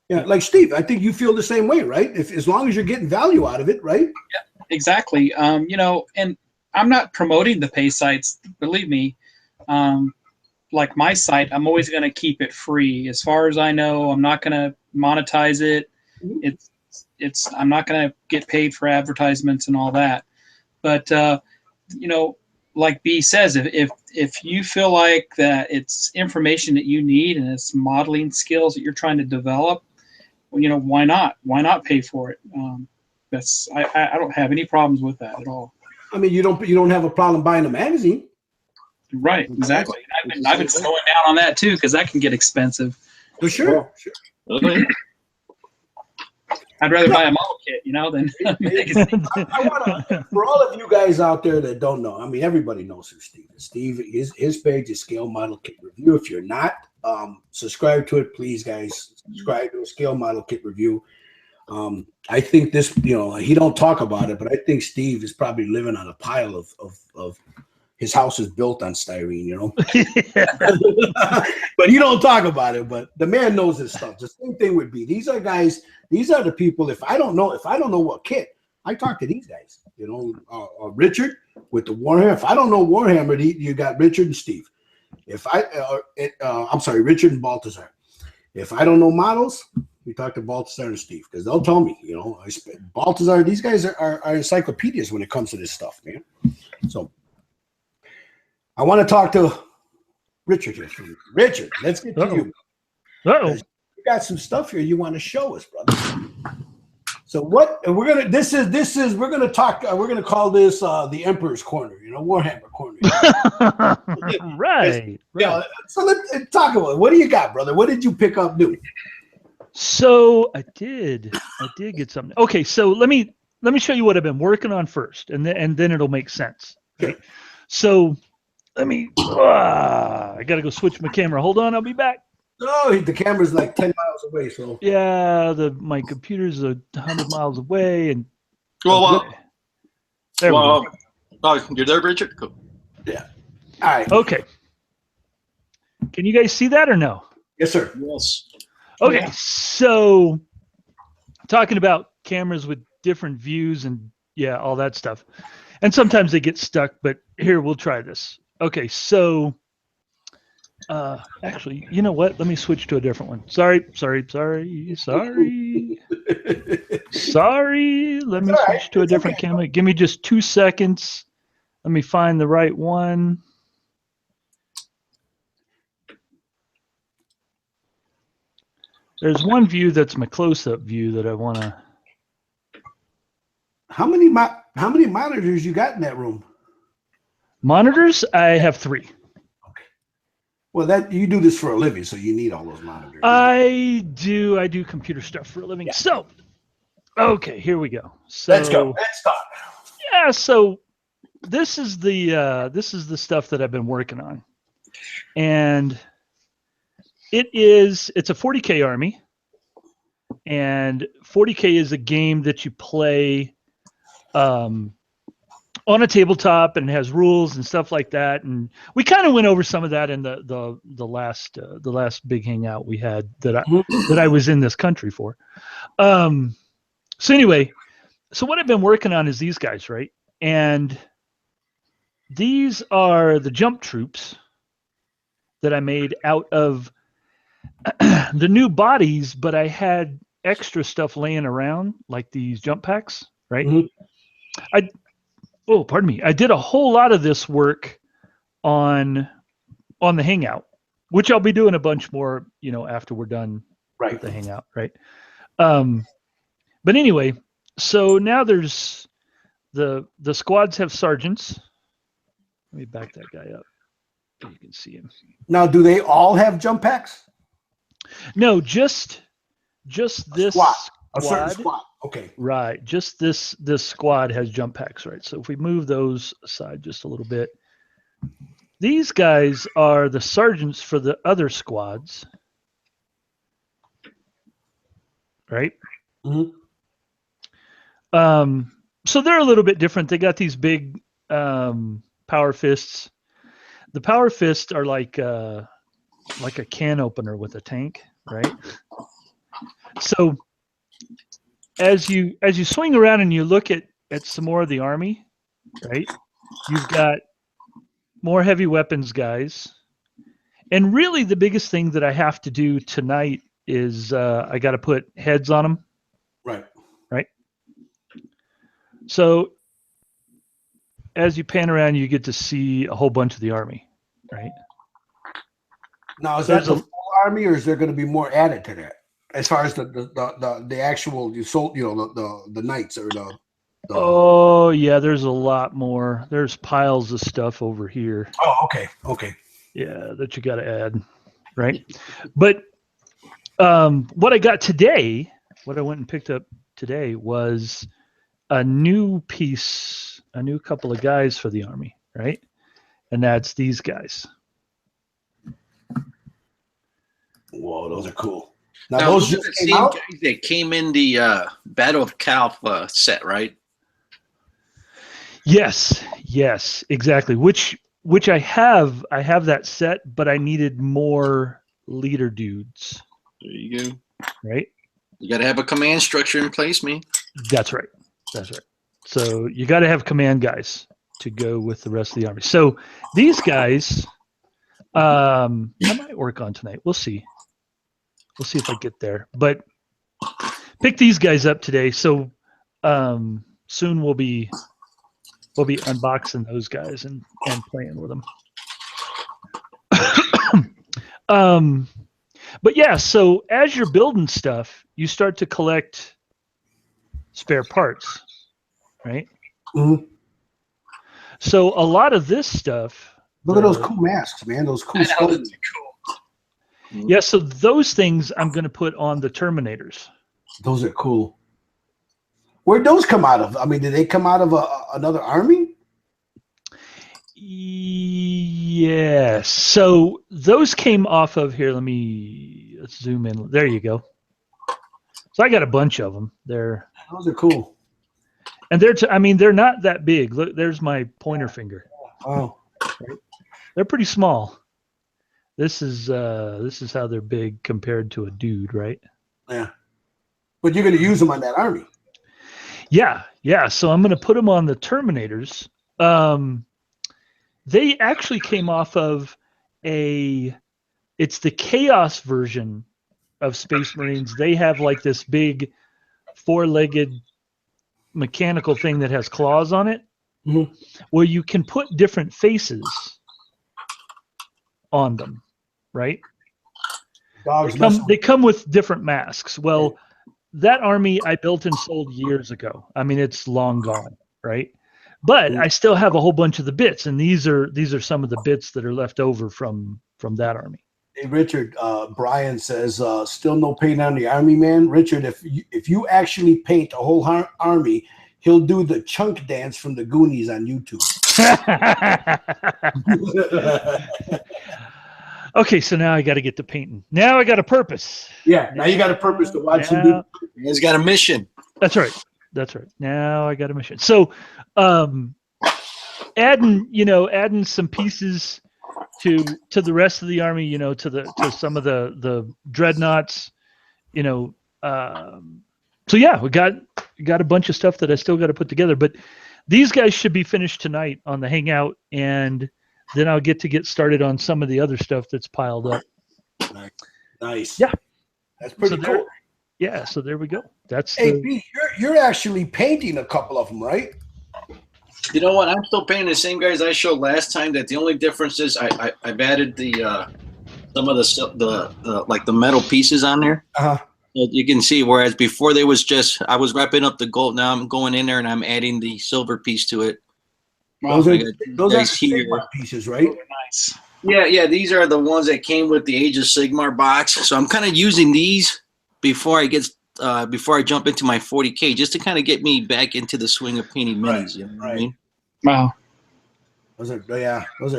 A: Yeah, like Steve, I think you feel the same way, right? If as long as you're getting value out of it, right?
D: Yeah, exactly. You know, and I'm not promoting the pay sites. Believe me, like my site, I'm always going to keep it free. As far as I know, I'm not going to monetize it. I'm not going to get paid for advertisements and all that. But you know, like B says, if you feel like that it's information that you need and it's modeling skills that you're trying to develop, well, you know, why not? Why not pay for it? I don't have any problems with that at all.
A: I mean, you don't have a problem buying a magazine,
D: right? Exactly. I've been slowing down on that too because that can get expensive.
A: For sure.
D: I'd rather buy a model kit, you know, than
A: I want to, for all of you guys out there that don't know, I mean, everybody knows who Steve is. Steve, his page is Scale Model Kit Review. If you're not, subscribe to it, please, guys. Subscribe to a Scale Model Kit Review. I think this, you know, he don't talk about it, but I think Steve is probably living on a pile of his house is built on styrene, you know. But he don't talk about it. But the man knows his stuff. The same thing would be. These are guys. These are the people. If I don't know what kit, I talk to these guys. You know, Richard with the Warhammer. If I don't know Warhammer, you got Richard and Steve. I'm sorry, Richard and Baltazar. If I don't know models, we talk to Baltazar and Steve because they'll tell me. You know, Baltazar. These guys are encyclopedias when it comes to this stuff, man. So. I want to talk to Richard here. Richard, let's get to you.
B: Uh-oh.
A: You got some stuff here you want to show us, brother. So what we're gonna we're gonna talk. We're gonna call this the Emperor's Corner. Warhammer Corner.
B: Right.
A: Yeah. So let's talk about it. What do you got, brother? What did you pick up new?
B: So I did get something. Okay, so let me show you what I've been working on first, and then it'll make sense. Okay. So let me. I gotta go switch my camera. Hold on, I'll be back.
A: Oh, the camera's like 10 miles away. So
B: yeah, my computer's 100 miles away, and
C: Well,
B: there we go.
C: Oh, you're there, Richard? Cool.
A: Yeah. All right.
B: Okay. Can you guys see that or no?
A: Yes, sir.
C: Yes.
B: Okay,
D: Yeah.
B: so talking about cameras with different views and all that stuff. And sometimes they get stuck, but here, we'll try this. Okay, so actually, you know what? Let me switch to a different one. Sorry. Let me switch to a different camera. Give me just 2 seconds. Let me find the right one. There's one view that's my close-up view that I want to.
A: How many monitors you got in that room?
B: Monitors? I have 3.
A: Okay. Well, you do this for a living, so you need all those monitors.
B: I do computer stuff for a living. Yeah. So, okay, here we go. So,
A: let's go. Let's start.
B: Yeah. So this is the stuff that I've been working on, and it's a 40K army, and 40K is a game that you play on a tabletop, and it has rules and stuff like that. And we kind of went over some of that in the last big hangout we had that I was in this country for. So anyway, so what I've been working on is these guys, right? And these are the jump troops that I made out of the new bodies, but I had extra stuff laying around, like these jump packs, right? Mm-hmm. Pardon me. I did a whole lot of this work on the hangout, which I'll be doing a bunch more, after we're done with the hangout, right? But anyway, so now there's the squads have sergeants. Let me back that guy up so you can see him.
A: Now, do they all have jump packs?
B: No, just this
A: squad. A certain squad. Okay.
B: Right. Just this squad has jump packs, right? So if we move those aside just a little bit, these guys are the sergeants for the other squads, right?
A: Mm-hmm.
B: So they're a little bit different. They got these big power fists. The power fists are like a can opener with a tank, right? So as you swing around and you look at some more of the army, right? You've got more heavy weapons guys. And really the biggest thing that I have to do tonight is I got to put heads on them.
A: Right.
B: Right. So as you pan around, you get to see a whole bunch of the army, right?
A: Now, is that the full army, or is there going to be more added to that? As far as the actual the knights or the
B: Oh yeah, there's a lot more. There's piles of stuff over here.
A: Oh, okay.
B: Yeah, that you got to add, right? But what I got today, what I went and picked up today was a new piece, a new couple of guys for the army, right? And that's these guys.
A: Whoa, those are cool.
C: Now those are the same guys that came in the Battle of Calf set, right?
B: Yes, exactly. Which I have that set, but I needed more leader dudes.
C: There you go.
B: Right?
C: You got to have a command structure in place, man.
B: That's right. So you got to have command guys to go with the rest of the army. So these guys, I might work on tonight. We'll see. We'll see if I get there. But pick these guys up today. So soon we'll be unboxing those guys and playing with them. But yeah, so as you're building stuff, you start to collect spare parts, right?
A: Mhm.
B: So a lot of this stuff.
A: Look at those cool masks, man. Those cool skulls.
B: Yeah, so those things I'm going to put on the Terminators.
A: Those are cool. Where'd those come out of? I mean, did they come out of another army?
B: Yes. So those came off of here. Let's zoom in. There you go. So I got a bunch of them.
A: Those are cool.
B: And they're not that big. Look, there's my pointer finger.
A: Oh,
B: right? They're pretty small. This is how they're big compared to a dude, right?
A: yeah. But you're going to use them on that army.
B: Yeah. So I'm going to put them on the Terminators. They actually came off of it's the Chaos version of Space Marines. They have like this big 4-legged mechanical thing that has claws on it, where you can put different faces on them, right? They come with different masks. Well, that army I built and sold years ago. I mean, it's long gone, right? But I still have a whole bunch of the bits, and these are some of the bits that are left over from that army.
A: Hey, Richard, Brian says, still no paint on the army, man. Richard, if you actually paint a whole army, he'll do the chunk dance from the Goonies on YouTube.
B: Okay, so now I got to get to painting. Now I got a purpose.
A: Yeah, now you got a purpose to watch him do.
C: He's got a mission.
B: That's right. Now I got a mission. So, adding some pieces to the rest of the army, to some of the dreadnoughts, So yeah, we got a bunch of stuff that I still got to put together. But these guys should be finished tonight on the Hangout, and then I'll get started on some of the other stuff that's piled up.
A: Nice.
B: Yeah,
A: that's pretty cool.
B: Yeah, so there we go.
A: Pete, you're actually painting a couple of them, right?
C: You know what? I'm still painting the same guys I showed last time. That the only difference is I've added some of the metal pieces on there.
A: So
C: you can see, whereas before they was just I was wrapping up the gold. Now I'm going in there and I'm adding the silver piece to it.
A: Those are Sigmar pieces, right?
D: Nice.
C: Yeah. These are the ones that came with the Age of Sigmar box. So I'm kind of using these before I jump into my 40K, just to kind of get me back into the swing of painting minis. You know what I mean?
D: Wow.
A: Those are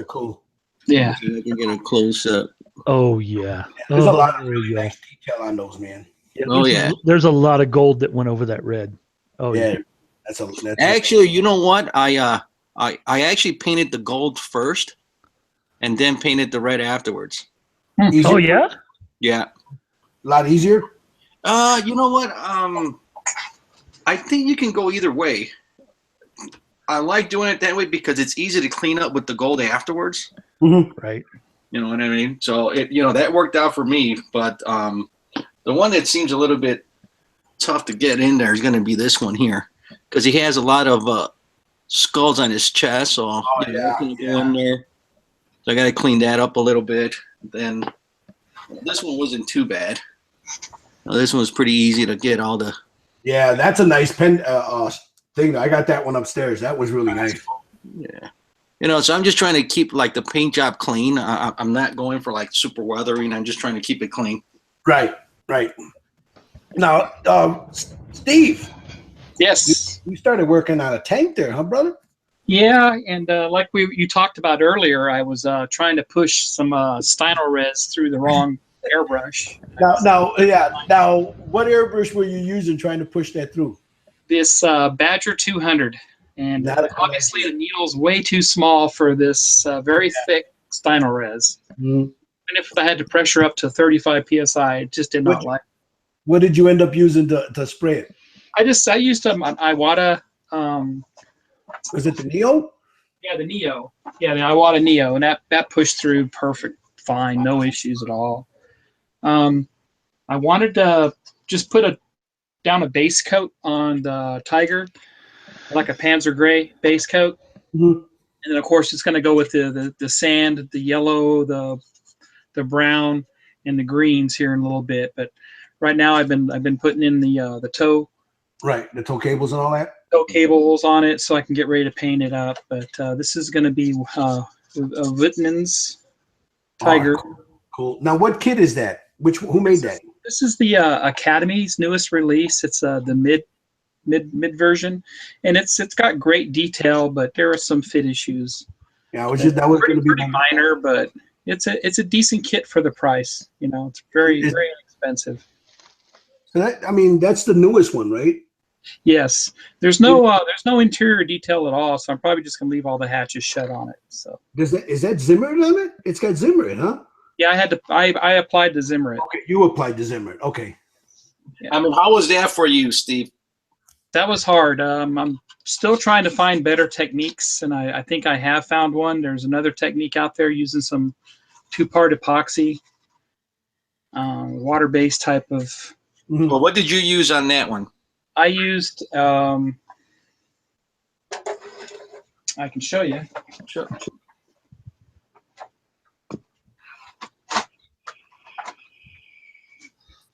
A: cool.
D: Yeah.
C: I can get a close up.
B: Oh yeah.
A: There's a lot of really nice detail on those, man.
B: Yeah, there's a lot of gold that went over that red. Oh yeah.
A: That's
C: actually, you know what? I actually painted the gold first, and then painted the red afterwards.
B: Oh yeah.
C: Yeah.
A: A lot easier.
C: You know what? I think you can go either way. I like doing it that way because it's easy to clean up with the gold afterwards.
B: Right.
C: You know what I mean? So that worked out for me. But the one that seems a little bit tough to get in there is going to be this one here, because he has a lot of skulls on his chest. So go in there. So I got to clean that up a little bit. Then this one wasn't too bad. This one was pretty easy to get all the.
A: Yeah, that's a nice pen thing. I got that one upstairs. That was really nice.
C: Yeah. So I'm just trying to keep like the paint job clean. I'm not going for like super weathering. I'm just trying to keep it clean.
A: Right. Now, Steve.
D: Yes.
A: You started working on a tank there, huh, brother?
D: Yeah, and like you talked about earlier, I was trying to push some Styrene through the wrong airbrush.
A: Now, what airbrush were you using trying to push that through?
D: This Badger 200. And obviously the needle's way too small for this very thick Styrene. And if I had to pressure up to 35 PSI, it just did not like.
A: What did you end up using to spray it?
D: I used an Iwata.
A: Was it the Neo?
D: Yeah, the Neo. Yeah, the Iwata Neo, and that pushed through perfect, fine, no issues at all. I wanted to just put down a base coat on the Tiger, like a Panzer Gray base coat, and then of course it's going to go with the sand, the yellow, the brown, and the greens here in a little bit. But right now I've been putting in the toe
A: Right, the tow cables and all that.
D: Tow cables on it so I can get ready to paint it up. But this is going to be a Whitman's Tiger.
A: Oh, cool. Now, what kit is that? Who made that?
D: This is the Academy's newest release. It's the mid version, and it's got great detail, but there are some fit issues.
A: Yeah, that was going to be
D: pretty minor, but it's a decent kit for the price. You know, it's very inexpensive.
A: So that's the newest one, right?
D: Yes. There's no interior detail at all, so I'm probably just gonna leave all the hatches shut on it. So
A: is that Zimmered on it? It's got Zimmered, huh?
D: Yeah, I applied the Zimmered.
A: Okay, you applied the Zimmered. Okay.
C: Yeah. I mean, how was that for you, Steve?
D: That was hard. I'm still trying to find better techniques, and I think I have found one. There's another technique out there using some 2-part epoxy, water-based type of.
C: Well, what did you use on that one?
D: I used. I can show you.
C: Sure.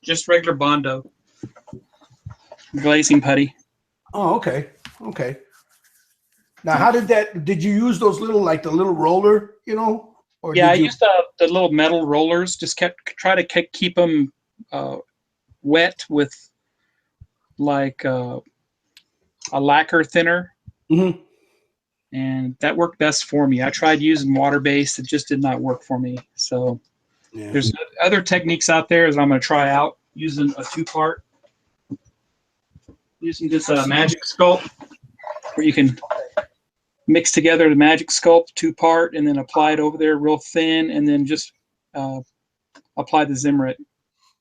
D: Just regular Bondo glazing putty.
A: Oh, okay. Okay. Now, did you use those the little roller, Or
D: yeah, I used the little metal rollers. Just try to keep them wet with like a lacquer thinner.
A: Mm-hmm.
D: And that worked best for me. I tried using water-based. It just did not work for me. So there's other techniques out there that I'm going to try out using a 2-part. Using this Magic Sculpt, where you can mix together the Magic Sculpt 2-part and then apply it over there real thin, and then just apply the Zimmerit.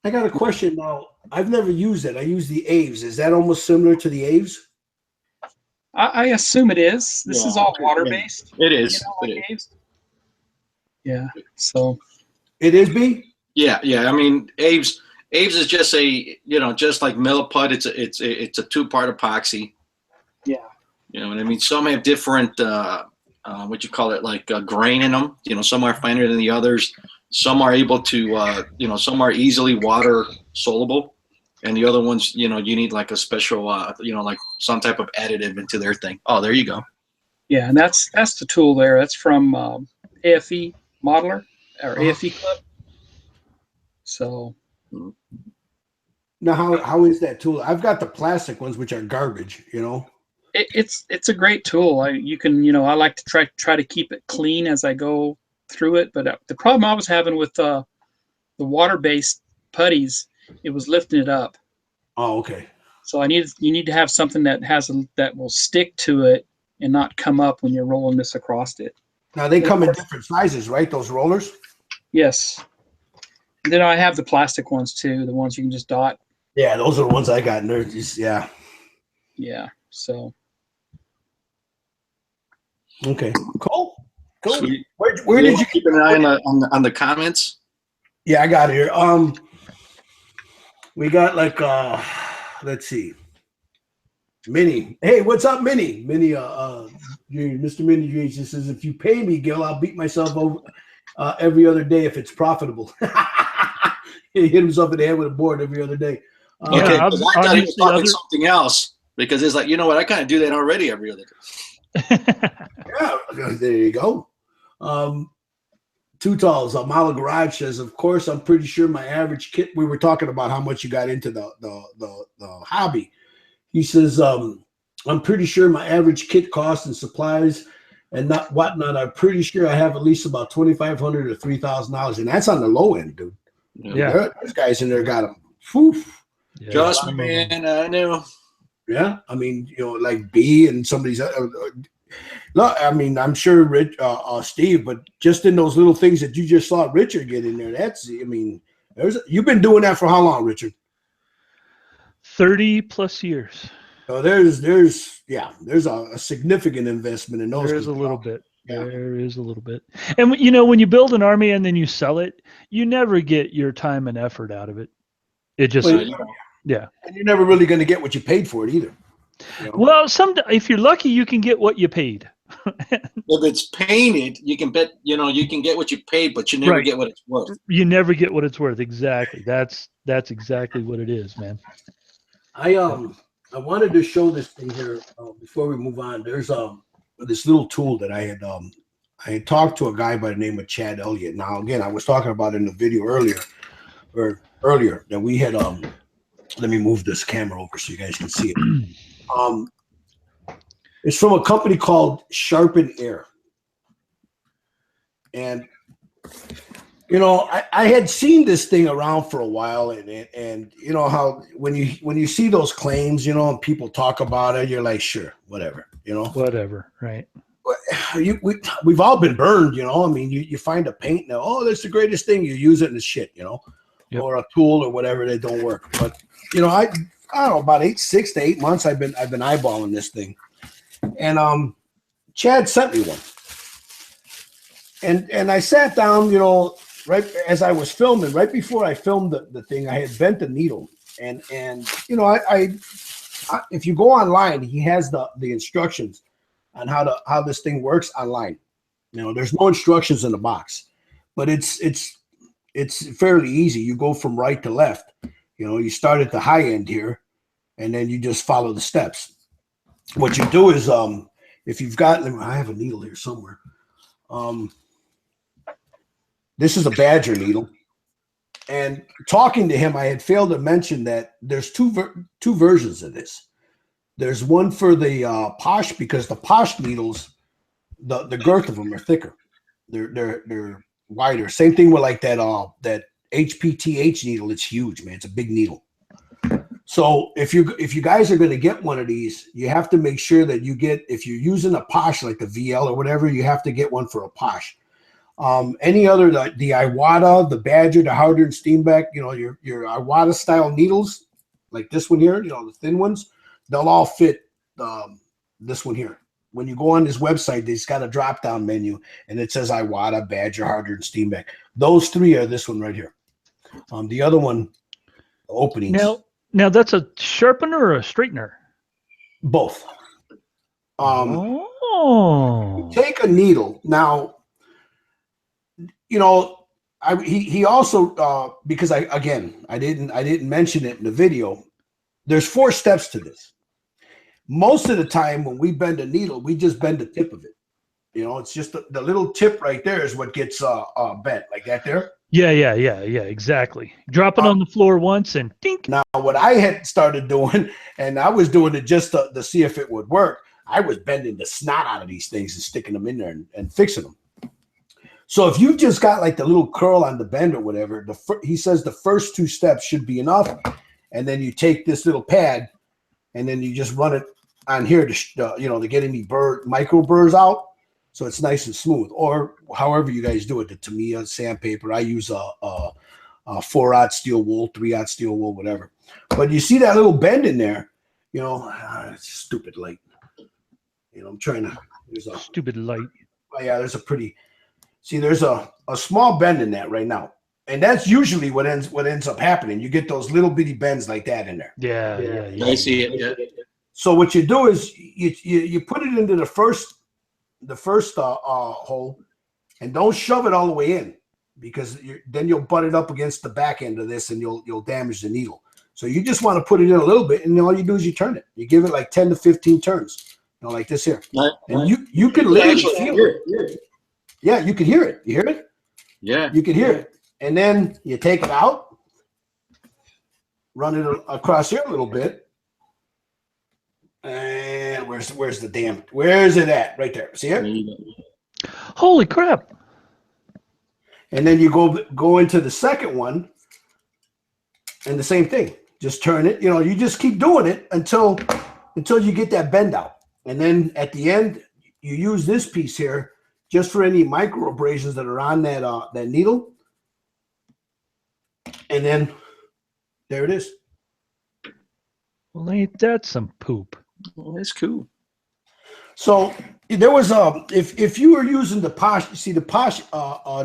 A: I got a question now. I've never used it. I use the Aves. Is that almost similar to the Aves?
D: I assume it is. This is all water-based.
C: It is.
D: Aves. Yeah. So.
A: It is, B?
C: Yeah. I mean, Aves is just just like Milliput. It's a 2-part epoxy.
D: Yeah.
C: You know what I mean? Some have different grain in them. Some are finer than the others. Some are able to some are easily water soluble, and the other ones, you need like a special like some type of additive into their thing. Oh, there you go.
D: Yeah, and that's the tool there. That's from AFE Modeler or AFE Club. So.
A: Now, how is that tool? I've got the plastic ones, which are garbage.
D: It's a great tool. I like to try to keep it clean as I go through it. But the problem I was having with the water-based putties, it was lifting it up.
A: Oh, okay.
D: So you need to have something that will stick to it and not come up when you're rolling this across it.
A: Now they come in different sizes, right? Those rollers.
D: Yes. And then I have the plastic ones too, the ones you can just dot.
A: Yeah, those are the ones I got. Yeah.
D: Yeah. So.
A: Okay. Cool.
C: Sweet.
A: Where did you
C: keep an eye on the comments?
A: Yeah, I got it here. We got let's see. Minnie. Hey, what's up, Minnie? Minnie, Mr. Minnie just says, if you pay me, Gil, I'll beat myself over every other day if it's profitable. He hit himself in the head with a board every other day.
C: Okay, I thought he was talking something else, because it's like, what, I kind of do that already every other day.
A: Yeah, there you go. Too Tall's Mala Garage says, of course, I'm pretty sure my average kit. We were talking about how much you got into the hobby. He says, I'm pretty sure my average kit cost and supplies and whatnot. I'm pretty sure I have at least about $2,500 or $3,000, and that's on the low end, dude.
B: Yeah,
A: there's guys in there got them. Poof.
B: Yeah,
C: Trust me, man. I know.
A: Yeah, I mean, like B and some of these other. Look, I mean, I'm sure Rich, Steve, but just in those little things that you just saw Richard get in there, you've been doing that for how long, Richard?
B: 30+ years.
A: So there's a significant investment in those.
B: There's a little bit.
A: Yeah.
B: There is a little bit. And when you build an army and then you sell it, you never get your time and effort out of it. It just, yeah.
A: And you're never really going to get what you paid for it either.
B: Well, if you're lucky, you can get what you paid.
C: If it's painted, you can bet, you can get what you paid, but you never get what it's worth.
B: You never get what it's worth. Exactly. That's exactly what it is, man.
A: I wanted to show this thing here before we move on. There's this little tool that I had talked to a guy by the name of Chad Elliott. Now, again, I was talking about in the video earlier that we had let me move this camera over so you guys can see it. It's from a company called Sharpen Air. And you know, I had seen this thing around for a while, and you know how when you see those claims, you know, and people talk about it, you're like, sure, whatever, you know,
B: whatever, right?
A: We've all been burned, you know. I mean, you find a paint now, oh, that's the greatest thing. You use it in the shit, you know, or a tool or whatever that don't work. But you know, I don't know, about 6 to 8 months, I've been eyeballing this thing, and Chad sent me one, and I sat down, you know. Right as I was filming, right before I filmed the thing, I had bent the needle, and you know, I if you go online, he has the instructions on how this thing works online. You know, there's no instructions in the box, but it's fairly easy. You go from right to left. You know, you start at the high end here, and then you just follow the steps. What you do is, if you've got, I have a needle here somewhere. This is a Badger needle, and talking to him, I had failed to mention that there's two versions of this. There's one for the Posh, because the Posh needles, the girth of them are thicker. They're wider. Same thing with like that HPTH needle. It's huge, man. It's a big needle. So if you guys are going to get one of these, you have to make sure that you get, if you're using a Posh like the VL or whatever, you have to get one for a Posh. Any other, the Iwata, the Badger, the Harder and Steenbeck, you know, your Iwata style needles, like this one here, you know, the thin ones, they'll all fit this one here. When you go on this website, it's got a drop down menu and it says Iwata, Badger, Harder and Steenbeck. Those three are this one right here. The other one, openings.
B: Now that's a sharpener or a straightener?
A: Both. Take a needle now. You know, he also because I didn't mention it in the video. There's 4 steps to this. Most of the time when we bend a needle, we just bend the tip of it. You know, it's just the little tip right there is what gets bent, like that there.
B: Yeah, exactly. Drop it on the floor once and dink.
A: Now, what I had started doing, and I was doing it just to see if it would work, I was bending the snot out of these things and sticking them in there and fixing them. So if you just got like the little curl on the bend or whatever, he says the first 2 steps should be enough, and then you take this little pad, and then you just run it on here to you know, to get any micro burrs out, so it's nice and smooth. Or however you guys do it, the Tamiya sandpaper. I use a 4-aught steel wool, 3-aught steel wool, whatever. But you see that little bend in there, you know, it's stupid light. You know, I'm trying to. There's a
B: stupid light.
A: Oh yeah, there's a pretty. See, there's a small bend in that right now, and that's usually what ends up happening. You get those little bitty bends like that in there.
B: Yeah.
C: I see it. Yeah.
A: So what you do is you put it into the first hole, and don't shove it all the way in, because then you'll butt it up against the back end of this, and you'll damage the needle. So you just want to put it in a little bit, and all you do is you turn it. You give it like 10 to 15 turns, you know, like this here, and you can literally feel it. Yeah, you can hear it. You hear it?
C: Yeah.
A: You can hear it. And then you take it out, run it across here a little bit. And where's it at? Right there. See it?
B: Holy crap.
A: And then you go into the second one, and the same thing. Just turn it. You know, you just keep doing it until you get that bend out. And then at the end, you use this piece here just for any micro abrasions that are on that needle. And then there it is.
B: Well, ain't that some poop?
C: Well, that's cool.
A: So there was if you were using the Posh, see the Posh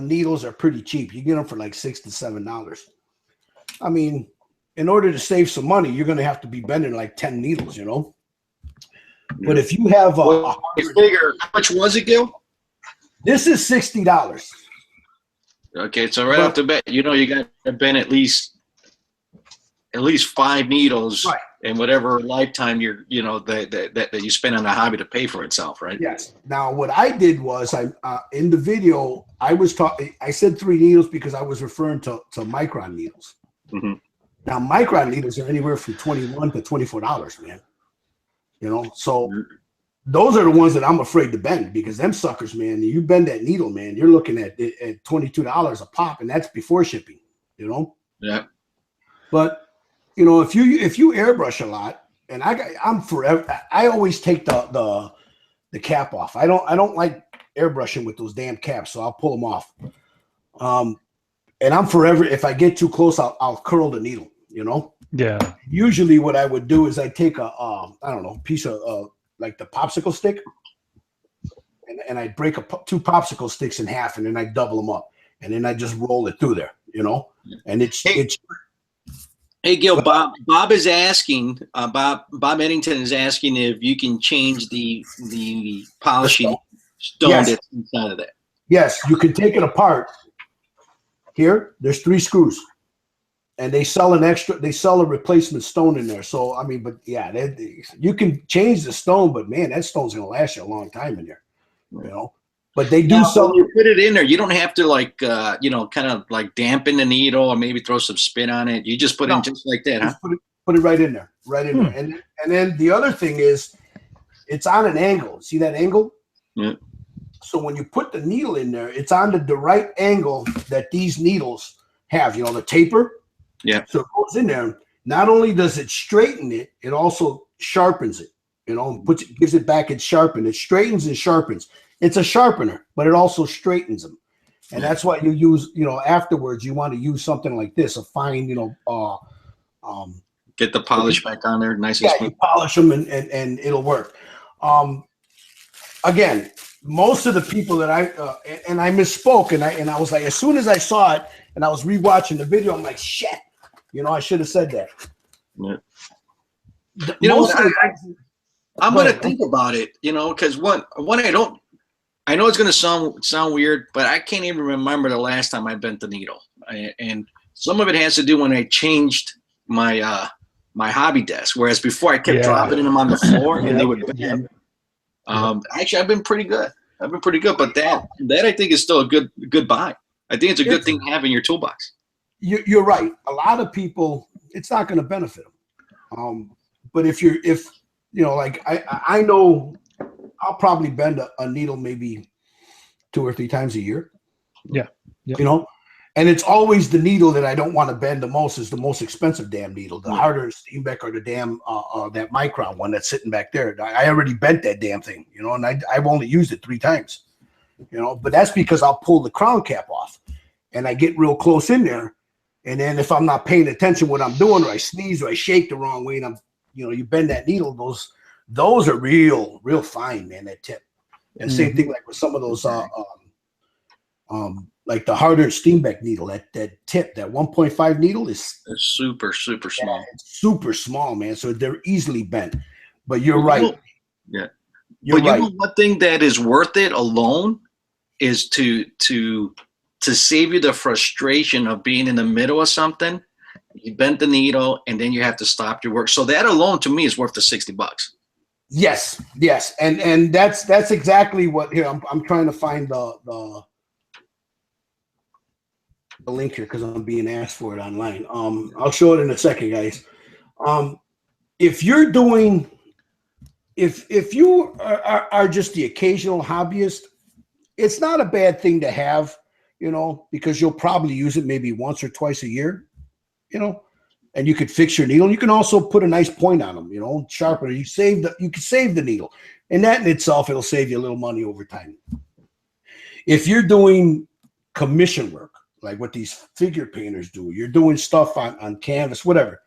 A: needles are pretty cheap. You get them for like $6 to $7. I mean, in order to save some money, you're going to have to be bending like 10 needles, you know. But if you have
C: figure, how much was it, Gil?
A: This is $60.
C: Okay, so right off the bat, you know, you got to bend at least 5 needles.
A: Right.
C: and whatever lifetime you're, that you spend on a hobby to pay for itself, right?
A: Yes. Now, what I did was in the video, I said 3 needles because I was referring to micron needles.
C: Mm-hmm.
A: Now, micron needles are anywhere from $21 to $24, man. So those are the ones that I'm afraid to bend, because them suckers, man, you bend that needle, man, you're looking at $22 a pop, and that's before shipping,
C: Yeah.
A: But if you airbrush a lot, and I'm forever, I always take the cap off. I don't like airbrushing with those damn caps, so I'll pull them off. And I'm forever, if I get too close, I'll curl the needle,
B: Yeah.
A: Usually what I would do is I take a piece of like the popsicle stick, and I break 2 popsicle sticks in half, and then I double them up, and then I just roll it through there, and it's
C: Hey, Gil, Bob is asking, Bob Eddington is asking if you can change the polishing stone that's inside of that.
A: Yes, you can take it apart. Here, there's 3 screws, and they sell a replacement stone in there. So, I mean, but yeah, you can change the stone, but man, that stone's going to last you a long time in there, But they do sell.
C: When you put it in there, you don't have to kind of like dampen the needle or maybe throw some spit on it. You just put it in just like that, huh?
A: Put it right in there, there. And then the other thing is, it's on an angle. See that angle?
C: Yeah.
A: So when you put the needle in there, it's on the right angle that these needles have. The taper.
C: Yeah.
A: So it goes in there. Not only does it straighten it, it also sharpens it. Gives it back its sharpen. It straightens and sharpens. It's a sharpener, but it also straightens them. And that's why you use, afterwards, you want to use something like this, a fine,
C: get the polish back on there, nice and smooth.
A: You polish them and it'll work. Again, most of the people that I misspoke, and I was like, as soon as I saw it and I was rewatching the video, I'm like, shit, I should have said that.
C: Yeah. I'm going to think about it, because one, I know it's going to sound weird, but I can't even remember the last time I bent the needle. And some of it has to do when I changed my my hobby desk, whereas before I kept dropping them on the floor and they would bend. Actually, I've been pretty good. But that I think is still a good buy. I think it's a good thing to have in your toolbox.
A: You're right. A lot of people, it's not going to benefit them. But if like I know I'll probably bend a needle maybe 2 or 3 times a year.
B: Yeah.
A: And it's always the needle that I don't want to bend the most is the most expensive damn needle, the harder Steenbeck or the damn that micron one that's sitting back there. I already bent that damn thing, and I've only used it 3 times, but that's because I'll pull the crown cap off and I get real close in there. And then if I'm not paying attention what I'm doing, or I sneeze or I shake the wrong way, and I'm, you bend that needle, those are real fine, man, that tip. And same thing like with some of those like the harder Steenbeck needle, that tip, that 1.5 needle is
C: super small.
A: It's super small, man. So they're easily bent. But you're right.
C: You're right. One thing that is worth it alone is to save you the frustration of being in the middle of something. You bent the needle and then you have to stop your work. So that alone to me is worth the $60.
A: Yes. And that's exactly what here. I'm trying to find the link here because I'm being asked for it online. I'll show it in a second, guys. If you're doing, if you are just the occasional hobbyist, it's not a bad thing to have, because you'll probably use it maybe once or twice a year, and you could fix your needle. You can also put a nice point on them, sharpen it. You can save the needle, and that in itself, it'll save you a little money over time. If you're doing commission work, like what these figure painters do, you're doing stuff on canvas, whatever,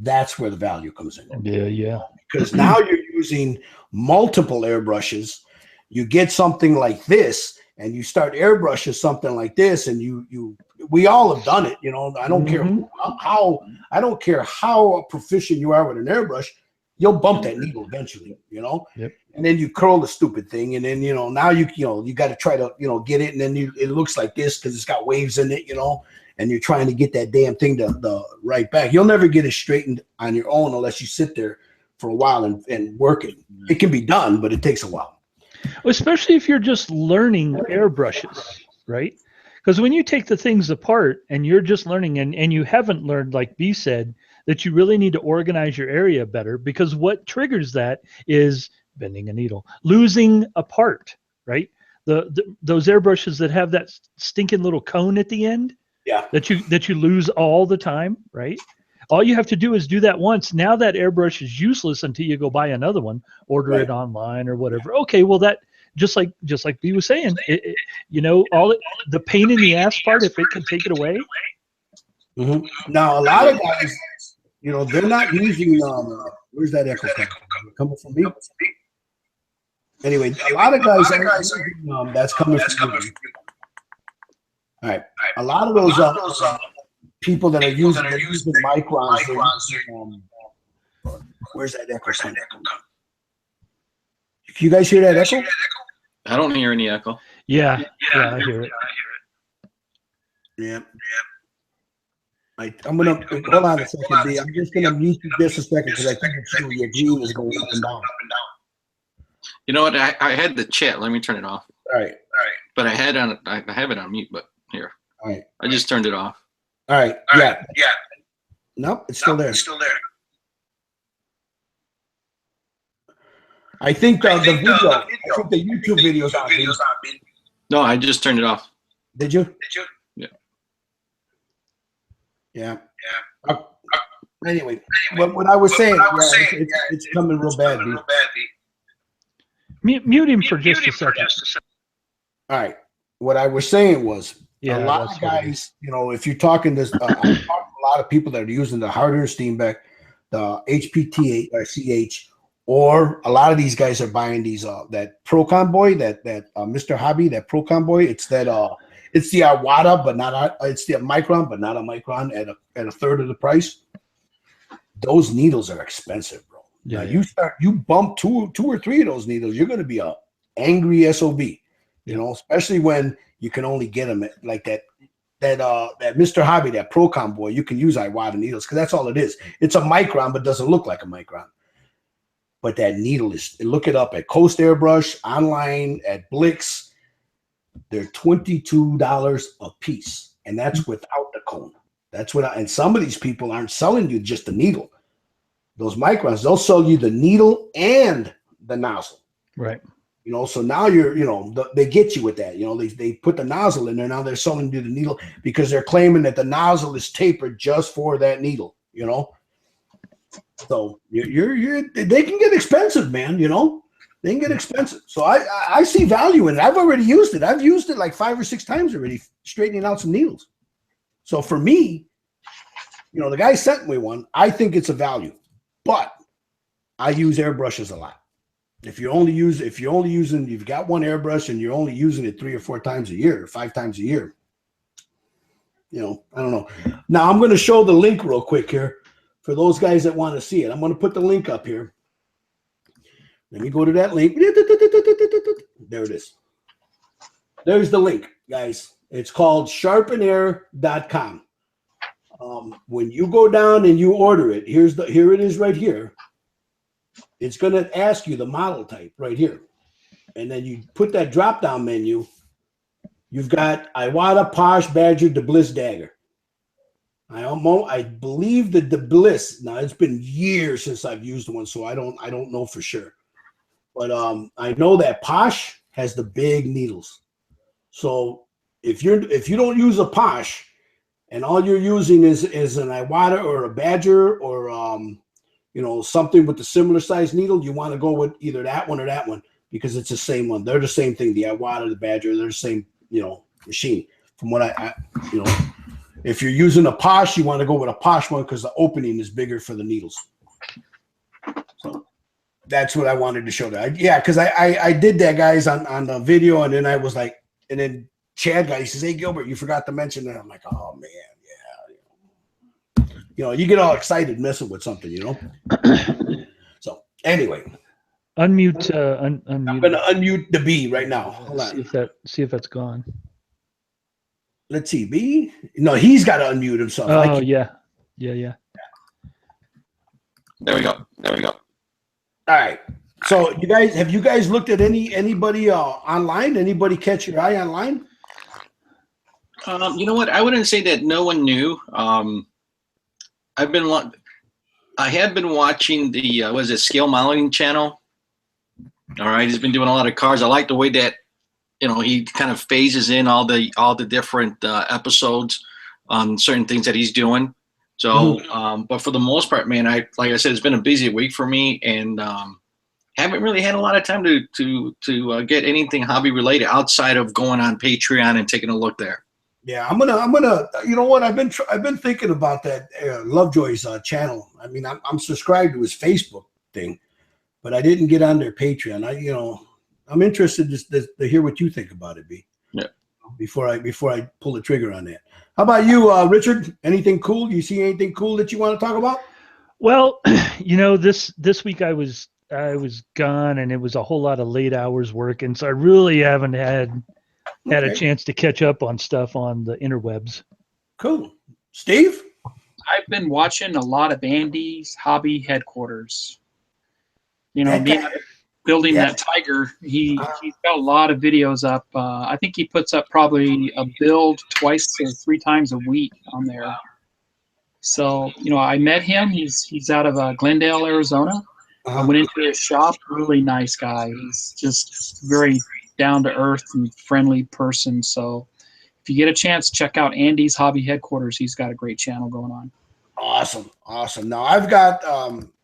A: that's where the value comes in.
B: Yeah.
A: Because now you're using multiple airbrushes. You get something like this, and you start airbrushing something like this, and we all have done it. I don't care how proficient you are with an airbrush, you'll bump that needle eventually.
B: Yep.
A: And then you curl the stupid thing, and then now you got to try to get it, and then it looks like this because it's got waves in it, and you're trying to get that damn thing the right back. You'll never get it straightened on your own unless you sit there for a while and work it. It can be done, but it takes a while.
B: Especially if you're just learning airbrushes, right? Because when you take the things apart and you're just learning and you haven't learned, like B said, that you really need to organize your area better, because what triggers that is bending a needle, losing a part, right? Those airbrushes that have that stinking little cone at the end,
A: yeah,
B: that you lose all the time, right? All you have to do is do that once. Now that airbrush is useless until you go buy another one, order it online or whatever. Okay, well that just like B was saying, the pain in the ass part, if it can take it away.
A: Mm-hmm. Now a lot of guys, they're not using. Where's that echo coming from me? Anyway, a lot of guys are using, that's coming from me. All right, a lot of those people that are using microns. Where's that echo coming? You guys hear that echo?
C: I don't hear any echo.
B: Yeah, I hear it.
A: Yeah. I'm gonna hold on a second, B. I'm just gonna mute you just a second because I think it's your green is going up and down.
C: You know what? I had the chat. Let me turn it off.
A: All right.
C: But I have it on mute. But here,
A: all right.
C: I just turned it off.
A: All right. Yeah. Nope, it's still there. I think the YouTube video's on.
C: No, I just turned it off.
A: Did you?
C: Yeah.
A: Yeah. Anyway, what I was saying, it's coming real bad.
B: Mute him for just a second.
A: All right. What I was saying was, a lot of guys, if you're talking this, I'm talking to a lot of people that are using the Harder Steenbeck, the HPT or CH, or a lot of these guys are buying these that Pro Convoy, that Mr. Hobby, that Pro Convoy. It's that it's the Iwata, but not it's the Micron, but not a Micron at a third of the price. Those needles are expensive, bro.
B: Yeah,
A: you bump two or three of those needles, you're going to be a angry SOB. Especially when you can only get them at, like that Mr. Hobby, that Pro Convoy. You can use Iwata needles because that's all it is. It's a Micron, but doesn't look like a Micron. But that needle look it up at Coast Airbrush, online, at Blix. They're $22 a piece, and that's without the cone. And some of these people aren't selling you just the needle. Those Microns, they'll sell you the needle and the nozzle.
B: Right.
A: So now they get you with that. They put the nozzle in there. Now they're selling you the needle because they're claiming that the nozzle is tapered just for that needle. So they can get expensive, man. They can get expensive. So I see value in it. I've already used it. I've used it like 5 or 6 times already, straightening out some needles. So for me, the guy sent me one. I think it's a value, but I use airbrushes a lot. If you've got one airbrush and you're only using it 3 or 4 times a year, 5 times a year, I don't know. Now I'm going to show the link real quick here for those guys that want to see it. I'm going to put the link up here. Let me go to that link. There it is. There's the link, guys. It's called sharpenair.com. When you go down and you order it, here it is right here. It's going to ask you the model type right here. And then you put that drop-down menu. You've got Iwata, Posh, Badger, the Bliss Dagger. I believe that the Bliss, now it's been years since I've used one, so I don't know for sure. But I know that Posh has the big needles. So if you don't use a Posh and all you're using is an Iwata or a Badger or something with a similar size needle, you want to go with either that one or that one because it's the same one. They're the same thing. The Iwata, the Badger, they're the same, machine. From what if you're using a Posh, you want to go with a Posh one because the opening is bigger for the needles. So that's what I wanted to show that. Because I did that, guys, on the video, and then I was like, and then Chad guy, he says, "Hey, Gilbert, you forgot to mention that." I'm like, "Oh man, yeah." You get all excited messing with something, So anyway,
B: unmute.
A: I'm gonna unmute the B right now. Hold on.
B: See if that's gone.
A: let's see, B. No, he's got to unmute himself.
B: Oh yeah. Yeah.
C: There we go.
A: All right. So have you guys looked at anybody online? Anybody catch your eye online?
C: You know what? I wouldn't say that no one knew. I have been watching the scale modeling channel. All right, he's been doing a lot of cars. I like the way that he kind of phases in all the different episodes on certain things that he's doing. So, but for the most part, man, like I said, it's been a busy week for me, and haven't really had a lot of time to get anything hobby related outside of going on Patreon and taking a look there.
A: Yeah, I'm gonna. You know what? I've been thinking about that Lovejoy's channel. I mean, I'm subscribed to his Facebook thing, but I didn't get on their Patreon. I'm interested to hear what you think about it, B.
C: Yeah.
A: Before I pull the trigger on that. How about you, Richard? Anything cool? You see anything cool that you want to talk about?
B: Well, this week I was gone, and it was a whole lot of late hours working, so I really haven't had a chance to catch up on stuff on the interwebs.
A: Cool. Steve?
D: I've been watching a lot of Andy's hobby headquarters. Building that Tiger, he's got a lot of videos up. I think he puts up probably a build twice or 3 times a week on there. So, I met him. He's out of Glendale, Arizona. I went into his shop. Really nice guy. He's just very down to earth and friendly person. So if you get a chance, check out Andy's Hobby Headquarters. He's got a great channel going on.
A: Awesome. Now I've got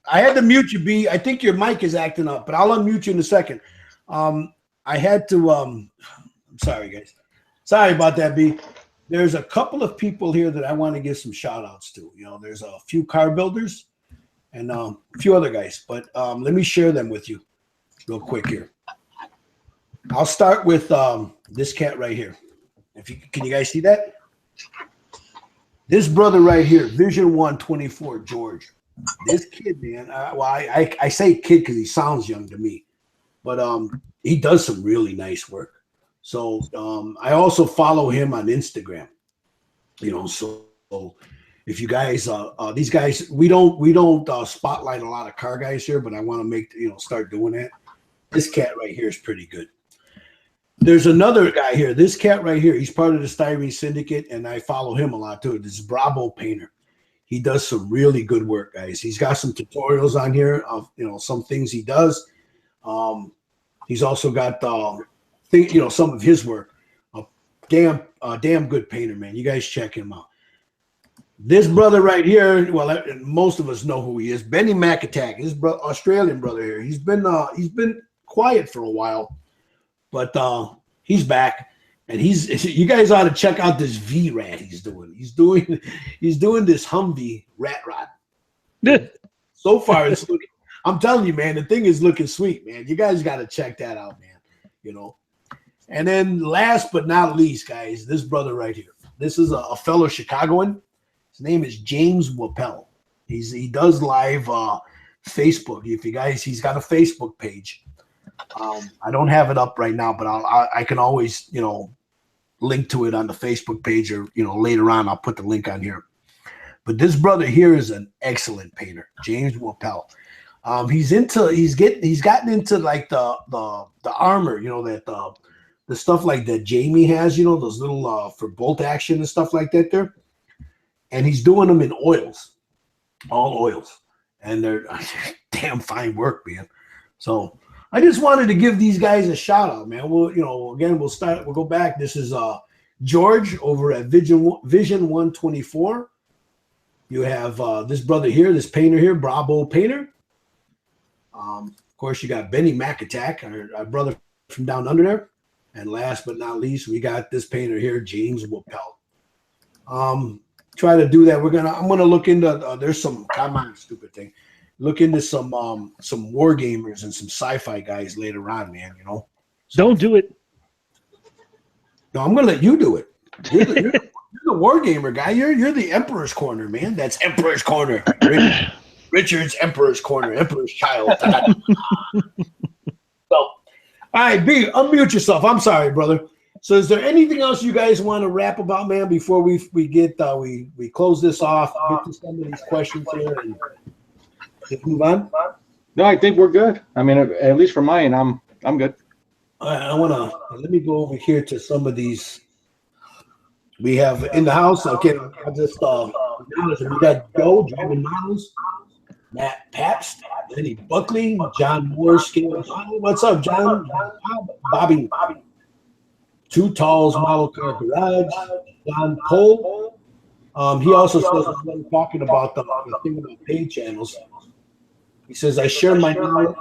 A: I had to mute you, B. I think your mic is acting up, but I'll unmute you in a second. I had to I'm sorry, guys. Sorry about that, B. There's a couple of people here that I want to give some shout outs to. There's a few car builders and a few other guys, but let me share them with you real quick here. I'll start with this cat right here. Can you guys see that? This brother right here, Vision 124, George. This kid, man. I say kid because he sounds young to me, but he does some really nice work. So I also follow him on Instagram. So if you guys, these guys, we don't spotlight a lot of car guys here, but I want to start doing that. This cat right here is pretty good. There's another guy here. This cat right here, he's part of the Styrene Syndicate, and I follow him a lot too. This is Bravo Painter. He does some really good work, guys. He's got some tutorials on here of some things he does. He's also got some of his work. Damn good painter, man. You guys check him out. This brother right here, well, most of us know who he is. Benny McAttack, his Australian brother here. He's been quiet for a while, but he's back, and you guys ought to check out this V-Rat he's doing. He's doing this Humvee rat rod. So far, it's looking. I'm telling you, man, the thing is looking sweet, man. You guys got to check that out, man. And then last but not least, guys, this brother right here. This is a fellow Chicagoan. His name is James Wappel. He does live Facebook. He's got a Facebook page. I don't have it up right now, but I can always link to it on the Facebook page, or later on I'll put the link on here. But this brother here is an excellent painter, James Wappel. He's gotten into like the armor, that the stuff like that Jamie has, those little for bolt action and stuff like that there. And he's doing them in oils, all oils, and they're damn fine work, man. So I just wanted to give these guys a shout out, man. We'll go back. This is George over at Vision 124. You have this brother here, this painter here, Bravo Painter. Of course, you got Benny McAttack, our brother from down under there. And last but not least, we got this painter here, James Wappel. Try to do that. I'm gonna look into. There's some. Come on, stupid thing. Look into some war gamers and some sci-fi guys later on, man.
B: Don't do it.
A: No, I'm gonna let you do it. You're the war gamer guy. You're the Emperor's Corner, man. That's Emperor's Corner. Richard's Emperor's Corner. Emperor's Child. So, all right, B, unmute yourself. I'm sorry, brother. So is there anything else you guys want to rap about, man, before we get we close this off, get to some of these questions here and move on?
E: No, I think we're good. I mean, at least for mine, I'm good.
A: I want to let me go over here to some of these we have in the house. Okay, I'll just we got Joe driving models, Matt Pabst, Lenny Buckley, John Moore, scale model. What's up, John? Bobby. Two Talls Model Car Garage, John Cole. He also says, when talking about the thing about paid channels, he says, I share my knowledge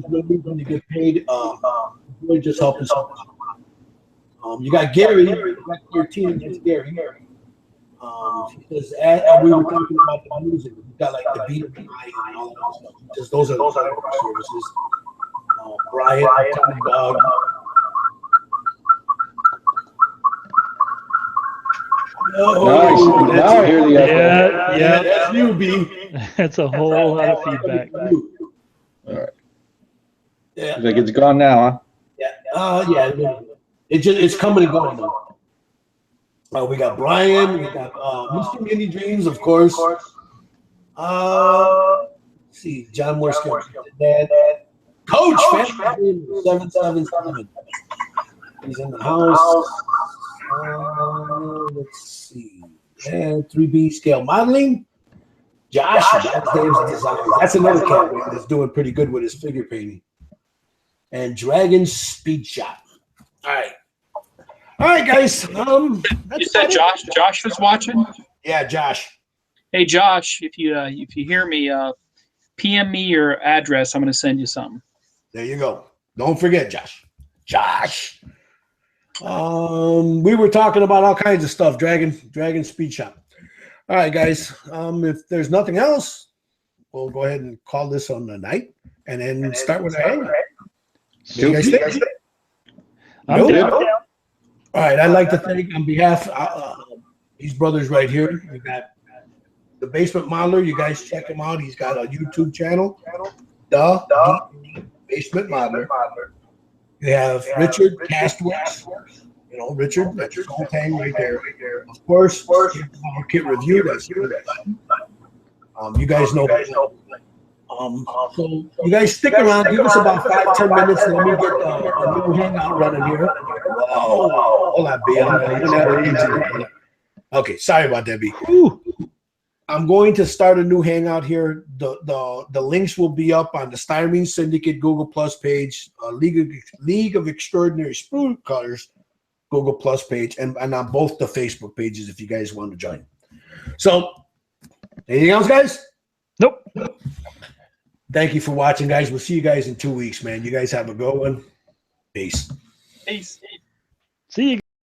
A: when you get paid. Really just helping someone. You got Gary, you got 13, it's Gary. He says, we were talking about the music. We got like the beat and all that stuff. Because those are the services. Brian, Tommy Dog.
E: Nice. Now I hear the echo.
B: Yeah.
A: That's you, B.
B: That's a whole lot of feedback.
E: All right.
A: Yeah.
E: Like it's gone now, huh?
A: Yeah. It's coming and going now. We got Brian. We got Mr. Mini Dreams, of course. Let's see, John Moore, Dad. Coach, 777. He's in the house. Let's see. And 3B scale modeling. Josh, that's another cat that's doing pretty good with his figure painting. And Dragon Speed Shop. All right, guys.
D: You said Josh. Josh was watching.
A: Yeah, Josh.
D: Hey, Josh, if you hear me, PM me your address. I'm going to send you something.
A: There you go. Don't forget, Josh. Josh. We were talking about all kinds of stuff. Dragon Speed Shop. All right, guys. If there's nothing else, we'll go ahead and call this on the night, and then start with our hangout. You guys think?
B: I'm down.
A: All right. I'd like to thank on behalf of these brothers right here. We got the Basement Modeler. You guys check him out. He's got a YouTube channel. The Basement Modeler. You have Richard Castworks. You know, Richard, that's your whole thing right there. Of course, Kit Review. That's good. You guys know. So you guys stick around. Give us about 5-10 minutes. Let me get a new hangout running here. Whoa. Hold on, B. Okay, sorry about that, B. I'm going to start a new hangout here. The links will be up on the Styrene Syndicate Google Plus page, League of Extraordinary Spoon Cutters Google Plus page, and on both the Facebook pages if you guys want to join. So, anything else, guys?
B: Nope.
A: Thank you for watching, guys. We'll see you guys in 2 weeks, man. You guys have a good one. Peace.
D: Peace.
B: See you.